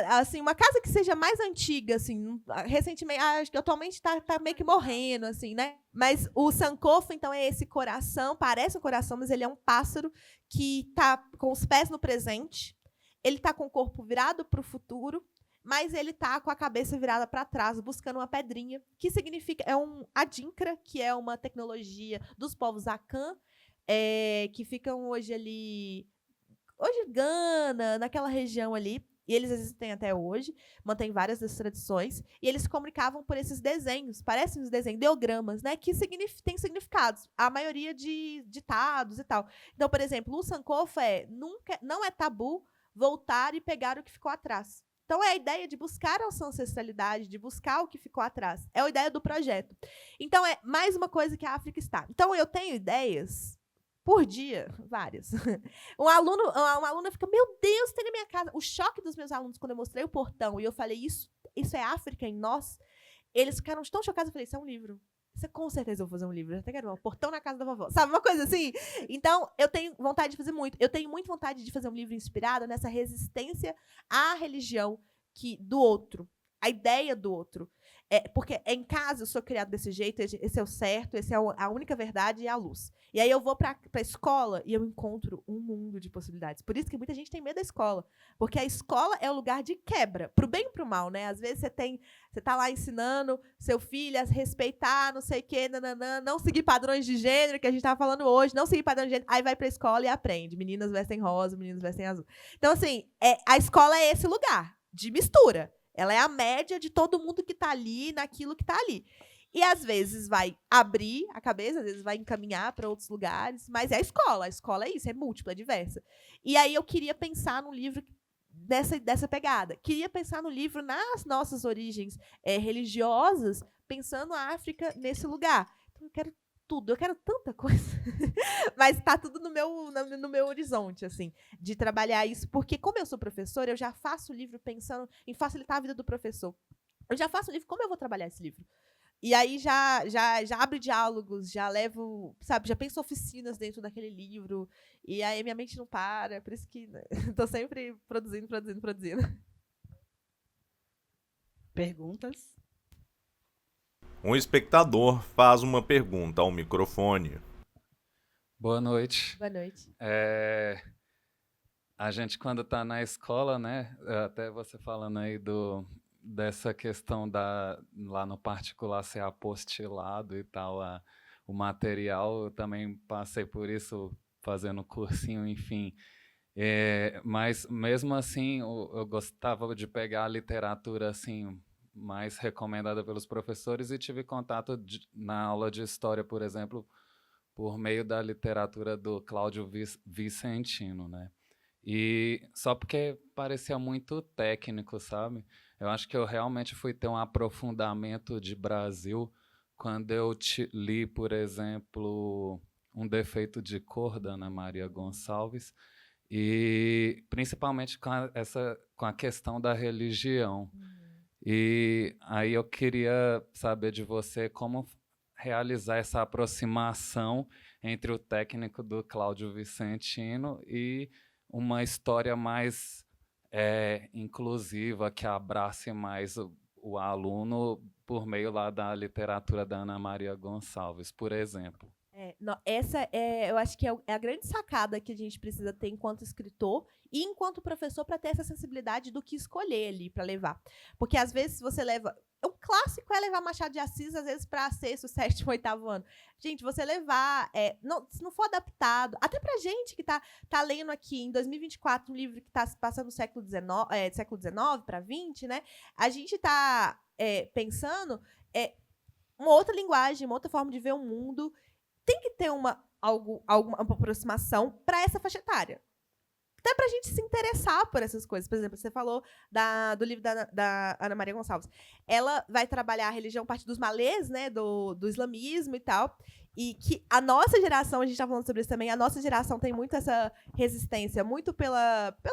assim, uma casa que seja mais antiga, assim, recentemente, acho que atualmente tá meio que morrendo, assim, né? Mas o sankofa, então, é esse coração, parece um coração, mas ele é um pássaro que tá com os pés no presente, ele tá com o corpo virado para o futuro, mas ele está com a cabeça virada para trás, buscando uma pedrinha, que significa... É um adinkra, que é uma tecnologia dos povos Akan, que ficam hoje ali... Hoje, Gana, naquela região ali, e eles existem até hoje, mantêm várias das tradições, e eles se comunicavam por esses desenhos, parecem uns desenhos, ideogramas, né, que têm significados, a maioria de ditados e tal. Então, por exemplo, o sankofa não é tabu voltar e pegar o que ficou atrás. Então, é a ideia de buscar a nossa ancestralidade, de buscar o que ficou atrás. É a ideia do projeto. Então, é mais uma coisa que a África está. Então, eu tenho ideias por dia, várias. Uma aluna fica, meu Deus, tem na minha casa. O choque dos meus alunos, quando eu mostrei o portão e eu falei, isso é África em nós, eles ficaram tão chocados. Eu falei, isso é um livro. Isso com certeza eu vou fazer um livro. Eu até quero um portão na casa da vovó. Sabe, uma coisa assim? Então, eu tenho vontade de fazer muito. Eu tenho muita vontade de fazer um livro inspirado nessa resistência à religião do outro. A ideia do outro. Porque em casa eu sou criado desse jeito, esse é o certo, esse é a única verdade e a luz. E aí eu vou para a escola e eu encontro um mundo de possibilidades. Por isso que muita gente tem medo da escola. Porque a escola é o lugar de quebra, pro bem e pro mal, né? Às vezes você tá lá ensinando seu filho a respeitar, não sei o quê, não seguir padrões de gênero, que a gente estava falando hoje, não seguir padrões de gênero, aí vai para a escola e aprende. Meninas vestem rosa, meninos vestem azul. Então, assim, a escola é esse lugar de mistura. Ela é a média de todo mundo que está ali, naquilo que está ali. E, às vezes, vai abrir a cabeça, às vezes vai encaminhar para outros lugares, mas é a escola. A escola é isso, é múltipla, é diversa. E aí eu queria pensar num livro dessa pegada. Queria pensar no livro nas nossas origens religiosas, pensando a África nesse lugar. Então, eu quero tudo, eu quero tanta coisa. Mas está tudo no meu horizonte, assim, de trabalhar isso. Porque, como eu sou professora, eu já faço o livro pensando em facilitar a vida do professor. Eu já faço o livro, como eu vou trabalhar esse livro? E aí já abre diálogos, já levo, sabe, já penso oficinas dentro daquele livro. E aí minha mente não para, por isso que estou sempre produzindo. Perguntas? Um espectador faz uma pergunta ao microfone. Boa noite. Boa noite. A gente, quando está na escola, né, até você falando aí dessa questão lá no particular ser apostilado e tal, o material, eu também passei por isso fazendo cursinho, enfim. Mas, mesmo assim, eu gostava de pegar a literatura assim, mais recomendada pelos professores e tive contato na aula de história, por exemplo, por meio da literatura do Cláudio Vicentino, né? E só porque parecia muito técnico, sabe? Eu acho que eu realmente fui ter um aprofundamento de Brasil quando eu li, por exemplo, Um Defeito de Cor, da Ana Maria Gonçalves, e principalmente com a questão da religião. E aí eu queria saber de você como realizar essa aproximação entre o técnico do Cláudio Vicentino e uma história mais inclusiva, que abrace mais o aluno por meio lá da literatura da Ana Maria Gonçalves, por exemplo. Essa eu acho que é a grande sacada que a gente precisa ter enquanto escritor e enquanto professor para ter essa sensibilidade do que escolher ali para levar. Porque, às vezes, você leva... O clássico é levar Machado de Assis, às vezes, para sexto, sétimo, oitavo ano. Gente, você levar... se não for adaptado... Até para gente que tá lendo aqui, em 2024, um livro que está se passando no século XIX para XX, né? A gente está pensando uma outra linguagem, uma outra forma de ver o mundo. Tem que ter alguma aproximação para essa faixa etária. Até para a gente se interessar por essas coisas. Por exemplo, você falou do livro da Ana Maria Gonçalves. Ela vai trabalhar a religião a partir dos malês, né, do islamismo e tal. E que a geração, a gente está falando sobre isso também, a nossa geração tem muito essa resistência, muito pelo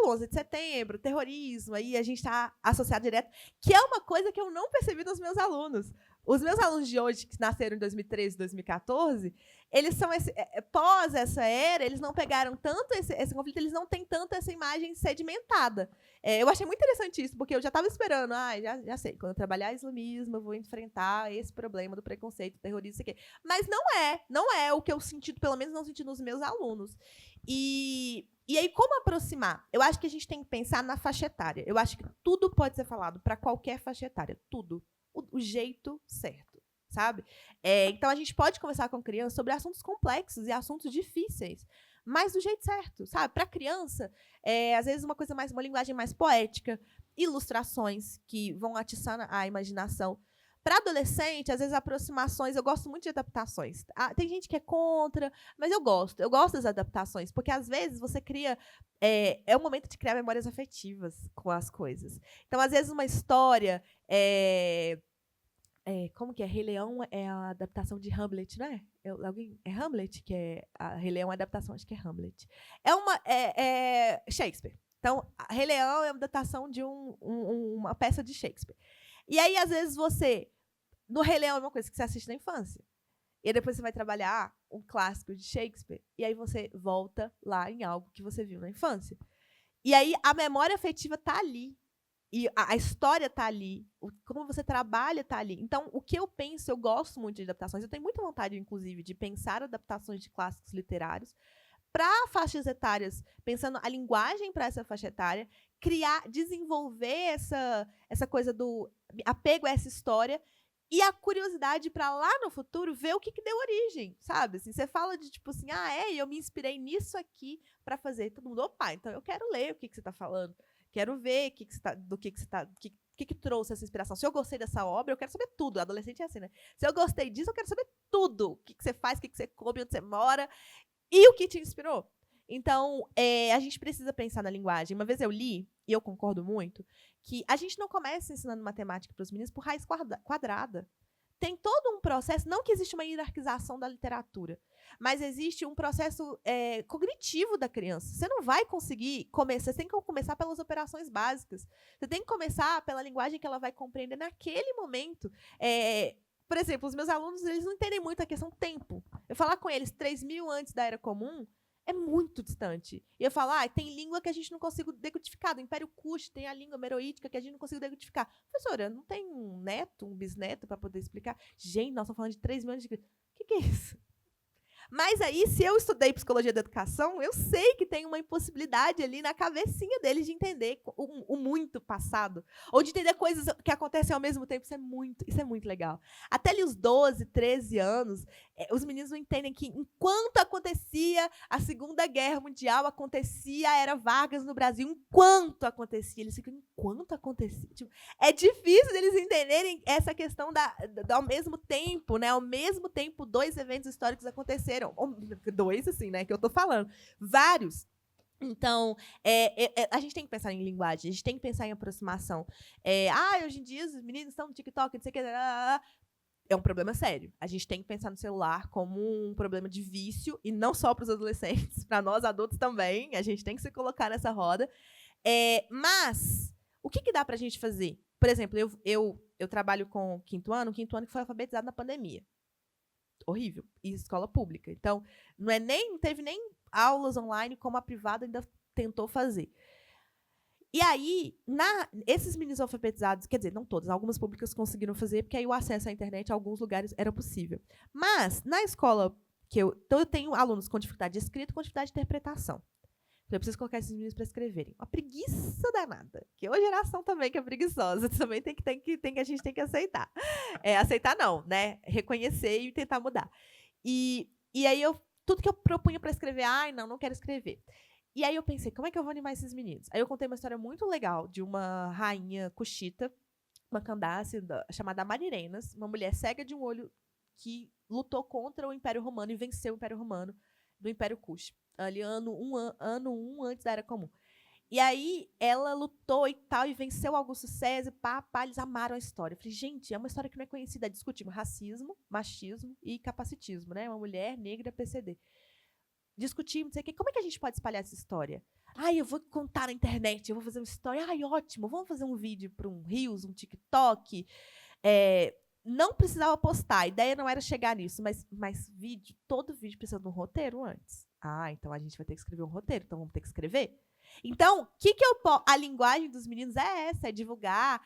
11 de setembro, terrorismo, aí a gente está associado direto, que é uma coisa que eu não percebi nos meus alunos. Os meus alunos de hoje, que nasceram em 2013, 2014, eles são pós essa era, eles não pegaram tanto esse conflito, eles não têm tanto essa imagem sedimentada. Eu achei muito interessante isso, porque eu já estava esperando, já sei, quando eu trabalhar islamismo, eu vou enfrentar esse problema do preconceito, terrorismo, isso aqui. Mas não é o que eu senti, pelo menos não senti nos meus alunos. E aí, como aproximar? Eu acho que a gente tem que pensar na faixa etária. Eu acho que tudo pode ser falado para qualquer faixa etária, tudo. O jeito certo, sabe? Então, a gente pode conversar com criança sobre assuntos complexos e assuntos difíceis, mas do jeito certo, sabe? Para criança, às vezes uma linguagem mais poética, ilustrações que vão atiçar a imaginação. Para adolescente, às vezes, aproximações, eu gosto muito de adaptações. Tem gente que é contra, mas eu gosto das adaptações, porque, às vezes, você cria... É o momento de criar memórias afetivas com as coisas. Então, às vezes, uma história... como que é? Rei Leão é a adaptação de Hamlet, não é? É Hamlet que é... Rei Leão é a adaptação, acho que é Hamlet. Shakespeare. Então, Rei Leão é uma adaptação de uma peça de Shakespeare. E aí, às vezes, no Rei Leão é uma coisa que você assiste na infância. E aí depois você vai trabalhar um clássico de Shakespeare. E aí você volta lá em algo que você viu na infância. E aí a memória afetiva está ali. E a história está ali. Como você trabalha está ali. Então, o que eu penso, eu gosto muito de adaptações. Eu tenho muita vontade, inclusive, de pensar adaptações de clássicos literários para faixas etárias, pensando a linguagem para essa faixa etária, desenvolver essa coisa do apego a essa história e a curiosidade para lá no futuro ver o que deu origem, sabe? Assim, você fala de tipo assim, eu me inspirei nisso aqui para fazer. Todo mundo, opa, então eu quero ler o que você está falando, quero ver do que trouxe essa inspiração. Se eu gostei dessa obra, eu quero saber tudo. Adolescente é assim, né? Se eu gostei disso, eu quero saber tudo. O que você faz, o que você come, onde você mora e o que te inspirou. Então, a gente precisa pensar na linguagem. Uma vez eu li, e eu concordo muito, que a gente não começa ensinando matemática para os meninos por raiz quadrada. Tem todo um processo, não que existe uma hierarquização da literatura, mas existe um processo cognitivo da criança. Você não vai conseguir começar, você tem que começar pelas operações básicas. Você tem que começar pela linguagem que ela vai compreender naquele momento. Por exemplo, os meus alunos, eles não entendem muito a questão tempo. Eu falar com eles 3.000 antes da Era Comum é muito distante. E eu falo, tem língua que a gente não consegue decodificar. Do Império Kush tem a língua meroítica que a gente não consegue decodificar. Professora, não tem um neto, um bisneto para poder explicar? Gente, nós estamos falando de 3.000 anos de... O que é isso? Mas aí, se eu estudei psicologia da educação, eu sei que tem uma impossibilidade ali na cabecinha deles de entender o muito passado. Ou de entender coisas que acontecem ao mesmo tempo. Isso é muito legal. Até ali os 12, 13 anos, os meninos não entendem que enquanto acontecia acontecia a Segunda Guerra Mundial, acontecia a Era Vargas no Brasil, enquanto acontecia. Eles ficam, enquanto acontecia? Tipo, é difícil eles entenderem essa questão ao mesmo tempo, né? Ao mesmo tempo, 2 eventos históricos aconteceram. 2, assim, né? Que eu tô falando. Vários. Então, a gente tem que pensar em linguagem, a gente tem que pensar em aproximação. Hoje em dia, os meninos estão no TikTok, não sei o que. É um problema sério. A gente tem que pensar no celular como um problema de vício, e não só para os adolescentes, para nós adultos também. A gente tem que se colocar nessa roda. Mas, o que dá para a gente fazer? Por exemplo, eu trabalho com o quinto ano que foi alfabetizado na pandemia. Horrível. E escola pública. Então, não teve nem aulas online como a privada ainda tentou fazer. E aí, esses meninos alfabetizados, quer dizer, não todos, algumas públicas conseguiram fazer, porque aí o acesso à internet em alguns lugares era possível. Mas, na escola então eu tenho alunos com dificuldade de escrita e com dificuldade de interpretação. Então, eu preciso colocar esses meninos para escreverem. Uma preguiça danada. Que é uma geração também que é preguiçosa. Também a gente tem que aceitar. Aceitar não, né? Reconhecer e tentar mudar. E aí, tudo que eu propunha para escrever, não quero escrever. E aí eu pensei, como é que eu vou animar esses meninos? Aí eu contei uma história muito legal de uma rainha cuxita, uma candace chamada Marirenas, uma mulher cega de um olho que lutou contra o Império Romano e venceu o Império Romano do Império Kush, ali ano 1 antes da Era Comum. E aí ela lutou e tal, e venceu Augusto César, eles amaram a história. Eu falei, gente, é uma história que não é conhecida, discutimos racismo, machismo e capacitismo, né? Uma mulher negra PCD. Discutimos, não sei o quê. Como é que a gente pode espalhar essa história? Eu vou contar na internet, eu vou fazer uma história. Ótimo, vamos fazer um vídeo para um Reels, um TikTok. Não precisava postar, a ideia não era chegar nisso, mas todo vídeo precisa de um roteiro antes. Então a gente vai ter que escrever um roteiro, então vamos ter que escrever. Então, a linguagem dos meninos é essa, é divulgar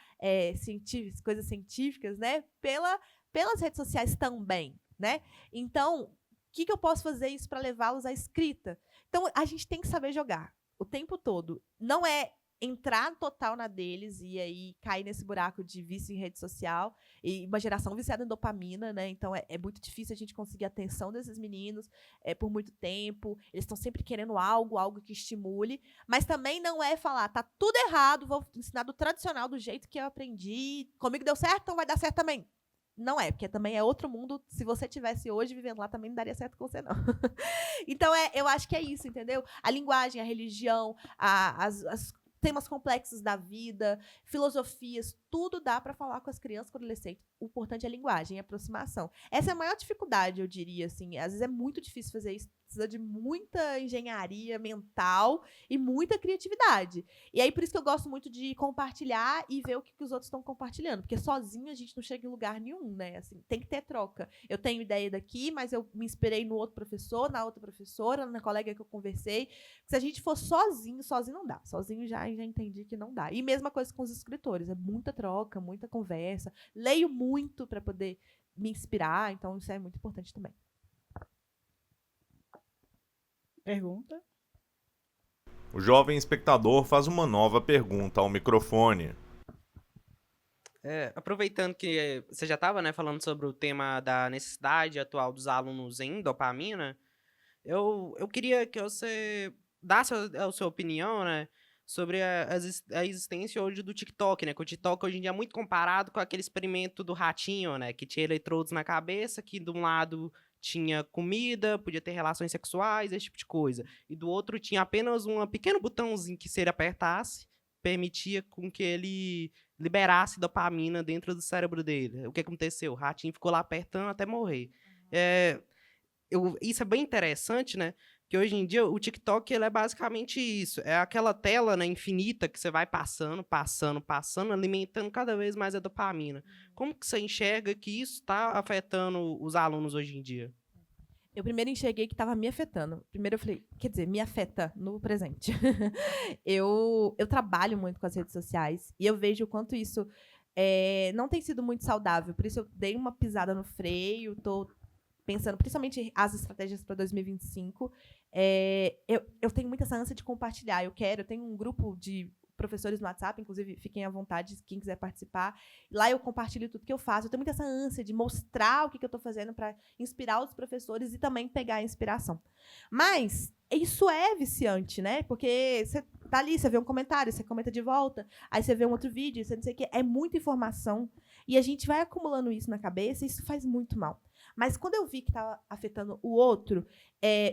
coisas científicas, né, pelas redes sociais também, né? Então, o que eu posso fazer isso para levá-los à escrita? Então, a gente tem que saber jogar o tempo todo. Não é entrar total na deles e aí cair nesse buraco de vício em rede social e uma geração viciada em dopamina, né? Então, é muito difícil a gente conseguir a atenção desses meninos por muito tempo. Eles estão sempre querendo algo que estimule. Mas também não é falar, tá tudo errado, vou ensinar do tradicional, do jeito que eu aprendi. Comigo deu certo, então vai dar certo também. Não é, porque também é outro mundo. Se você tivesse hoje vivendo lá, também não daria certo com você, não. Então, eu acho que é isso, entendeu? A linguagem, a religião, as temas complexos da vida, filosofias, tudo dá para falar com as crianças, com o adolescente. O importante é a linguagem, a aproximação. Essa é a maior dificuldade, eu diria, assim. Às vezes é muito difícil fazer isso, precisa de muita engenharia mental e muita criatividade. E aí, por isso que eu gosto muito de compartilhar e ver o que os outros estão compartilhando, porque sozinho a gente não chega em lugar nenhum, né? Assim, tem que ter troca. Eu tenho ideia daqui, mas eu me inspirei no outro professor, na outra professora, na colega que eu conversei. Se a gente for sozinho não dá. Sozinho já entendi que não dá. E mesma coisa com os escritores, é muita troca, muita conversa. Leio muito para poder me inspirar, então isso é muito importante também. Pergunta? O jovem espectador faz uma nova pergunta ao microfone. Aproveitando que você já estava, né, falando sobre o tema da necessidade atual dos alunos em dopamina, eu queria que você desse a sua opinião, né, sobre a existência hoje do TikTok, né? Que o TikTok hoje em dia é muito comparado com aquele experimento do ratinho, né? Que tinha eletrodos na cabeça, que de um lado tinha comida, podia ter relações sexuais, esse tipo de coisa. E do outro tinha apenas um pequeno botãozinho que, se ele apertasse, permitia com que ele liberasse dopamina dentro do cérebro dele. O que aconteceu? O ratinho ficou lá apertando até morrer. Isso é bem interessante, né? Que hoje em dia o TikTok ele é basicamente isso. É aquela tela, né, infinita que você vai passando, alimentando cada vez mais a dopamina. Como que você enxerga que isso está afetando os alunos hoje em dia? Eu primeiro enxerguei que estava me afetando. Primeiro eu falei, quer dizer, me afeta no presente. Eu trabalho muito com as redes sociais e eu vejo o quanto isso não tem sido muito saudável. Por isso eu dei uma pisada no freio, estou pensando principalmente as estratégias para 2025. Eu tenho muita essa ânsia de compartilhar. Eu tenho um grupo de professores no WhatsApp, inclusive fiquem à vontade, quem quiser participar. Lá eu compartilho tudo que eu faço. Eu tenho muito essa ânsia de mostrar o que eu estou fazendo para inspirar os professores e também pegar a inspiração. Mas isso é viciante, né? Porque você tá ali, você vê um comentário, você comenta de volta, aí você vê um outro vídeo, você não sei o quê. É muita informação. E a gente vai acumulando isso na cabeça e isso faz muito mal. Mas quando eu vi que estava afetando o outro,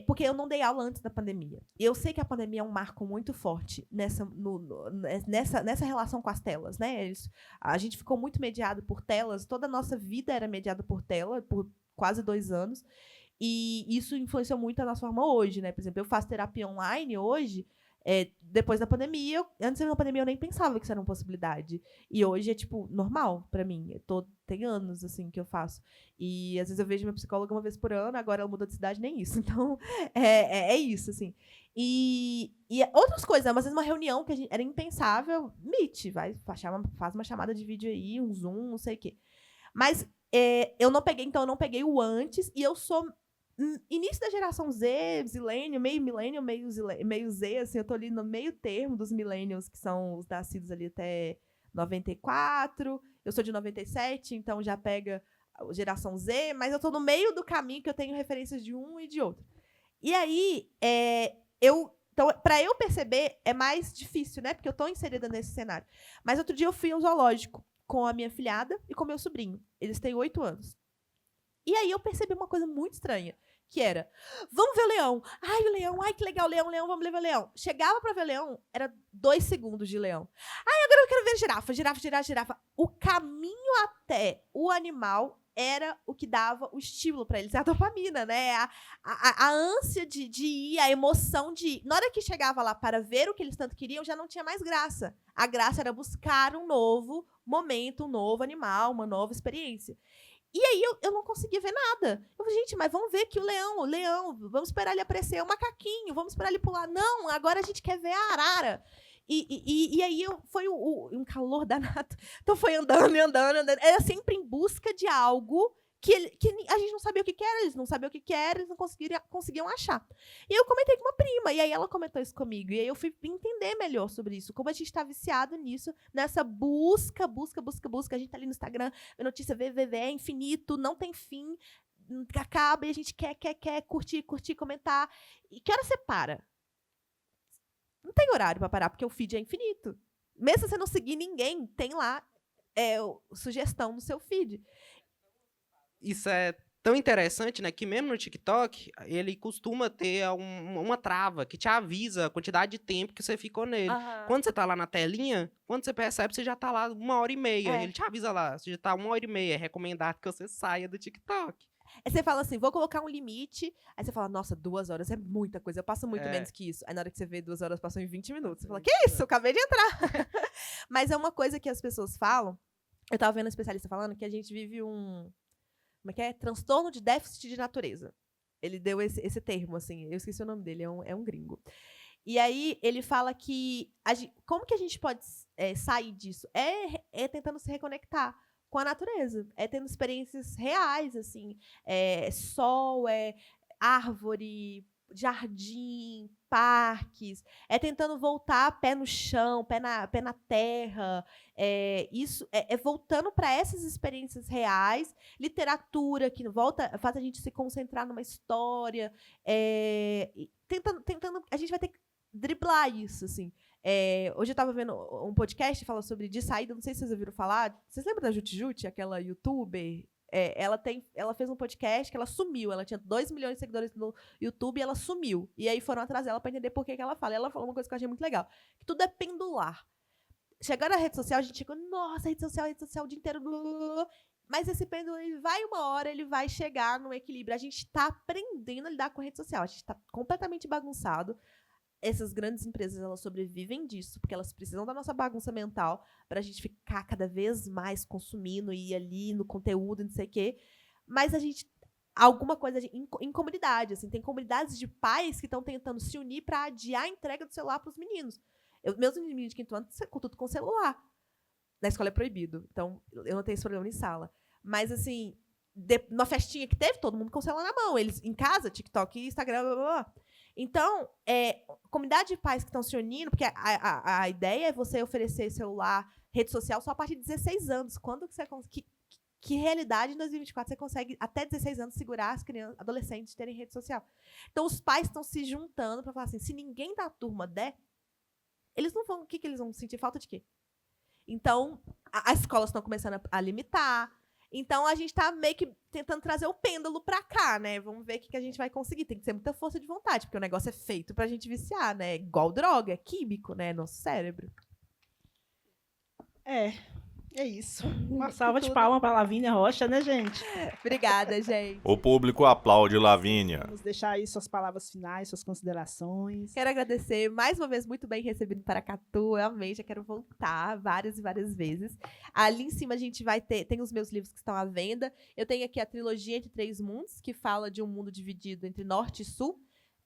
porque eu não dei aula antes da pandemia. Eu sei que a pandemia é um marco muito forte nessa relação com as telas, né? A gente ficou muito mediado por telas, toda a nossa vida era mediada por tela, por quase 2 anos. E isso influenciou muito a nossa forma hoje, né? Por exemplo, eu faço terapia online hoje, depois da pandemia. Antes da pandemia eu nem pensava que isso era uma possibilidade. E hoje é, tipo, normal pra mim. Tem anos, assim, que eu faço. E às vezes eu vejo minha psicóloga uma vez por ano, agora ela mudou de cidade, nem isso. Então, é isso, assim. E outras coisas, às vezes uma reunião que era impensável, Meet, faz uma chamada de vídeo aí, um Zoom, não sei o quê. Mas eu não peguei o antes, e eu sou início da geração Z, Zilênio, meio Z, assim, eu tô ali no meio termo dos millennials, que são os nascidos ali até 94, eu sou de 97, então já pega a geração Z, mas eu tô no meio do caminho que eu tenho referências de um e de outro. E aí, então, para eu perceber, é mais difícil, né? Porque eu tô inserida nesse cenário. Mas outro dia eu fui ao zoológico com a minha filhada e com meu sobrinho. Eles têm 8 anos. E aí eu percebi uma coisa muito estranha, que era, vamos ver o leão. Ai, o leão, ai, que legal, leão, vamos ver o leão. Chegava pra ver o leão, era 2 segundos de leão. Ai, agora eu quero ver girafa. O caminho até o animal era o que dava o estímulo para eles, a dopamina, né? A ânsia de ir, a emoção de ir. Na hora que chegava lá para ver o que eles tanto queriam, já não tinha mais graça. A graça era buscar um novo momento, um novo animal, uma nova experiência. E aí eu não conseguia ver nada. Eu falei, gente, mas vamos ver que o leão, vamos esperar ele aparecer, o macaquinho, vamos esperar ele pular. Não, agora a gente quer ver a arara. E aí foi um calor danado. Então foi andando. Era sempre em busca de algo que a gente não sabia o que era, eles não sabiam o que era, eles não conseguiam achar. E eu comentei com uma prima, e aí ela comentou isso comigo. E aí eu fui entender melhor sobre isso, como a gente está viciado nisso, nessa busca. A gente tá ali no Instagram, a notícia vê, é infinito, não tem fim, acaba, e a gente quer curtir, comentar. E que hora você para? Não tem horário para parar, porque o feed é infinito. Mesmo se você não seguir ninguém, tem lá sugestão no seu feed. Isso é tão interessante, né, que mesmo no TikTok, ele costuma ter uma trava que te avisa a quantidade de tempo que você ficou nele. Aham. Quando você tá lá na telinha, quando você percebe, você já tá lá 1h30. É. Ele te avisa lá, você já tá 1h30. É recomendado que você saia do TikTok. Aí você fala assim, vou colocar um limite. Aí você fala, nossa, 2 horas é muita coisa. Eu passo muito menos que isso. Aí na hora que você vê 2 horas, passou em 20 minutos. Você fala, que isso? Eu acabei de entrar. Mas é uma coisa que as pessoas falam. Eu tava vendo um especialista falando que a gente vive como é que é? Transtorno de déficit de natureza. Ele deu esse termo, assim. Eu esqueci o nome dele, é um gringo. E aí ele fala que como que a gente pode sair disso? É tentando se reconectar com a natureza. É tendo experiências reais, assim. Sol, árvore, jardim, parques. É tentando voltar pé no chão, pé na terra. Isso é voltando para essas experiências reais. Literatura, que faz a gente se concentrar numa história. Tentando, a gente vai ter que driblar isso, assim. Hoje eu estava vendo um podcast que fala sobre de saída, não sei se vocês ouviram falar. Vocês lembram da Juti Juti, aquela youtuber? Ela fez um podcast que ela sumiu. Ela tinha 2 milhões de seguidores no YouTube e ela sumiu. E aí foram atrás dela para entender por que ela fala. E ela falou uma coisa que eu achei muito legal. Que tudo é pendular. Chegando na rede social, a gente chegou, nossa, rede social o dia inteiro. Blá, blá, blá. Mas esse pêndulo, uma hora, ele vai chegar no equilíbrio. A gente está aprendendo a lidar com a rede social. A gente está completamente bagunçado. Essas grandes empresas, elas sobrevivem disso, porque elas precisam da nossa bagunça mental para a gente ficar cada vez mais consumindo e ir ali no conteúdo, não sei o quê. Mas a gente... Alguma coisa em comunidade, assim. Tem comunidades de pais que estão tentando se unir para adiar a entrega do celular para os meninos. Meus meninos de 5º ano, tudo com celular. Na escola é proibido. Então, eu não tenho esse problema em sala. Mas, assim... na festinha que teve, todo mundo com o celular na mão. Eles em casa, TikTok, Instagram, blá, blá, blá. Então, comunidade de pais que estão se unindo, porque a ideia é você oferecer celular, rede social, só a partir de 16 anos. Quando que você consegue... Que realidade em 2024 você consegue, até 16 anos, segurar as crianças, adolescentes terem rede social? Então, os pais estão se juntando para falar assim, se ninguém da turma der, eles não vão... O que eles vão sentir? Falta de quê? Então, as escolas estão começando a limitar. Então, a gente está meio que tentando trazer o pêndulo para cá, né? Vamos ver o que a gente vai conseguir. Tem que ter muita força de vontade, porque o negócio é feito para a gente viciar, né? Igual droga, é químico, né? Nosso cérebro. É isso. Uma salva de palmas para Lavínia Rocha, né, gente? Obrigada, gente. O público aplaude Lavínia. Vamos deixar aí suas palavras finais, suas considerações. Quero agradecer mais uma vez, muito bem recebido em Paracatu. Eu amei, já quero voltar várias e várias vezes. Ali em cima a gente vai tem os meus livros que estão à venda. Eu tenho aqui a trilogia Entre Três Mundos, que fala de um mundo dividido entre norte e sul,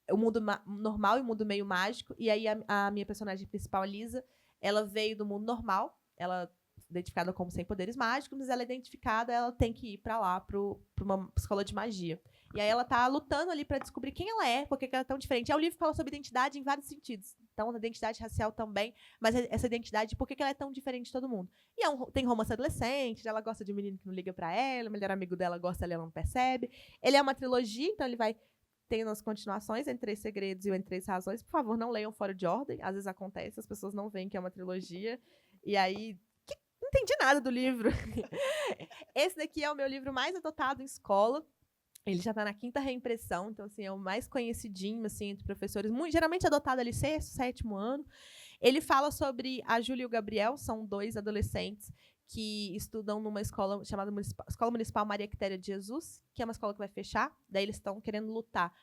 o mundo normal e o mundo meio mágico. E aí a minha personagem principal, Lisa, ela veio do mundo normal, ela identificada como sem poderes mágicos, mas ela é identificada, ela tem que ir para lá, para uma escola de magia. E aí ela tá lutando ali para descobrir quem ela é, por que ela é tão diferente. O livro fala sobre identidade em vários sentidos. Então, a identidade racial também, mas essa identidade, por que ela é tão diferente de todo mundo. E tem romance adolescente, ela gosta de um menino que não liga para ela, o melhor amigo dela gosta dela, ela não percebe. Ele é uma trilogia, então ele vai tendo as continuações, Entre Três Segredos e Entre Três Razões. Por favor, não leiam fora de ordem. Às vezes acontece, as pessoas não veem que é uma trilogia. E aí... Não entendi nada do livro. Esse daqui é o meu livro mais adotado em escola. Ele já está na 5ª reimpressão, então assim, é o mais conhecidinho assim, entre professores, geralmente adotado ali 6º, 7º ano. Ele fala sobre a Júlia e o Gabriel, são 2 adolescentes que estudam numa escola chamada Escola Municipal Maria Quitéria de Jesus, que é uma escola que vai fechar. Daí eles estão querendo lutar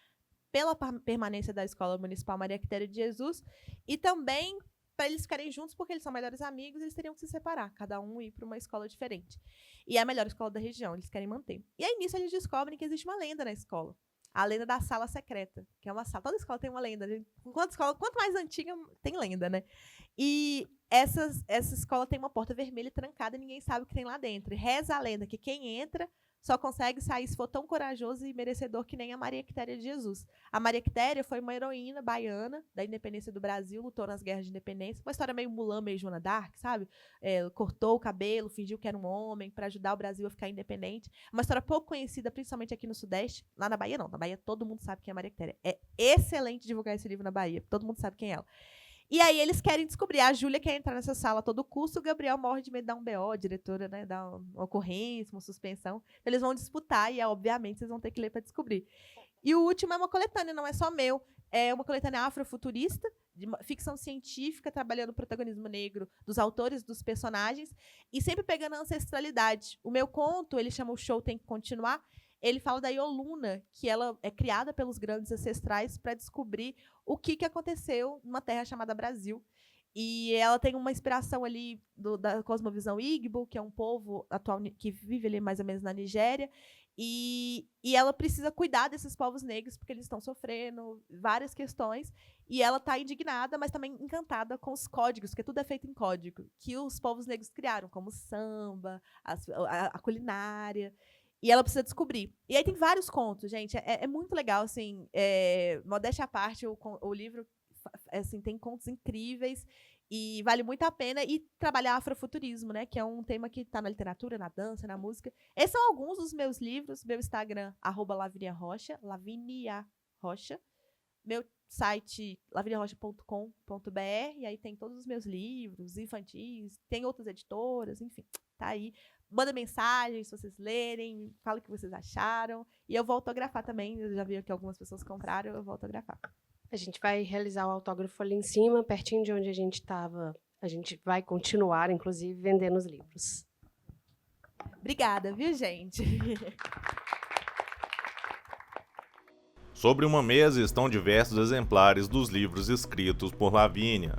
pela permanência da Escola Municipal Maria Quitéria de Jesus e também para eles ficarem juntos, porque eles são melhores amigos, eles teriam que se separar, cada um ir para uma escola diferente. E é a melhor escola da região, eles querem manter. E aí, nisso, eles descobrem que existe uma lenda na escola. A lenda da sala secreta, que é uma sala... Toda escola tem uma lenda. Quanto mais antiga, tem lenda, né? E essa escola tem uma porta vermelha trancada e ninguém sabe o que tem lá dentro. E reza a lenda que quem entra só consegue sair se for tão corajoso e merecedor que nem a Maria Quitéria de Jesus. A Maria Quitéria foi uma heroína baiana da independência do Brasil, lutou nas guerras de independência. Uma história meio Mulan, meio Joana d'Arc, sabe? Cortou o cabelo, fingiu que era um homem para ajudar o Brasil a ficar independente. Uma história pouco conhecida, principalmente aqui no Sudeste. Lá na Bahia, não. Na Bahia, todo mundo sabe quem é a Maria Quitéria. É excelente divulgar esse livro na Bahia. Todo mundo sabe quem é ela. E aí eles querem descobrir. A Júlia quer entrar nessa sala a todo custo, o Gabriel morre de medo de dar um BO, a diretora, né, dar uma ocorrência, uma suspensão. Eles vão disputar e, obviamente, vocês vão ter que ler para descobrir. E o último é uma coletânea, não é só meu. É uma coletânea afrofuturista, de ficção científica, trabalhando o protagonismo negro dos autores, dos personagens, e sempre pegando a ancestralidade. O meu conto, ele chama O Show Tem que Continuar, ele fala da Ioluna, que ela é criada pelos grandes ancestrais para descobrir o que aconteceu numa terra chamada Brasil. E ela tem uma inspiração ali da cosmovisão Igbo, que é um povo atual que vive ali mais ou menos na Nigéria. E ela precisa cuidar desses povos negros, porque eles estão sofrendo várias questões. E ela está indignada, mas também encantada com os códigos, porque tudo é feito em código, que os povos negros criaram, como o samba, a culinária. E ela precisa descobrir. E aí tem vários contos, gente. É muito legal, assim. Modéstia à parte, o livro assim, tem contos incríveis e vale muito a pena. E trabalhar afrofuturismo, né? Que é um tema que está na literatura, na dança, na música. Esses são alguns dos meus livros. Meu Instagram, @Lavínia Rocha, Lavínia Rocha. Meu site, laviniarocha.com.br. E aí tem todos os meus livros infantis. Tem outras editoras, enfim. Tá aí. Manda mensagem se vocês lerem, fala o que vocês acharam. E eu vou autografar também. Eu já vi que algumas pessoas compraram, eu vou autografar. A gente vai realizar o autógrafo ali em cima, pertinho de onde a gente estava. A gente vai continuar, inclusive, vendendo os livros. Obrigada, viu, gente? Sobre uma mesa estão diversos exemplares dos livros escritos por Lavínia.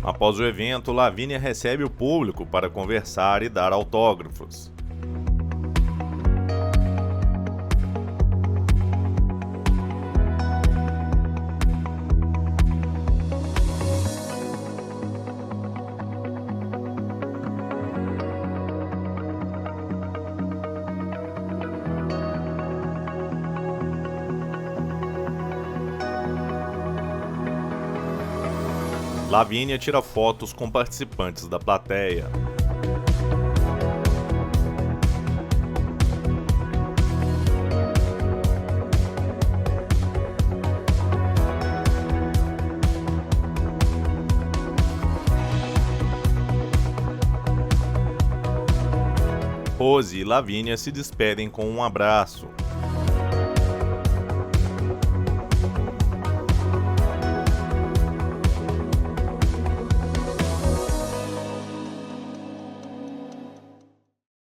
Após o evento, Lavínia recebe o público para conversar e dar autógrafos. Lavínia tira fotos com participantes da plateia. Rose e Lavínia se despedem com um abraço.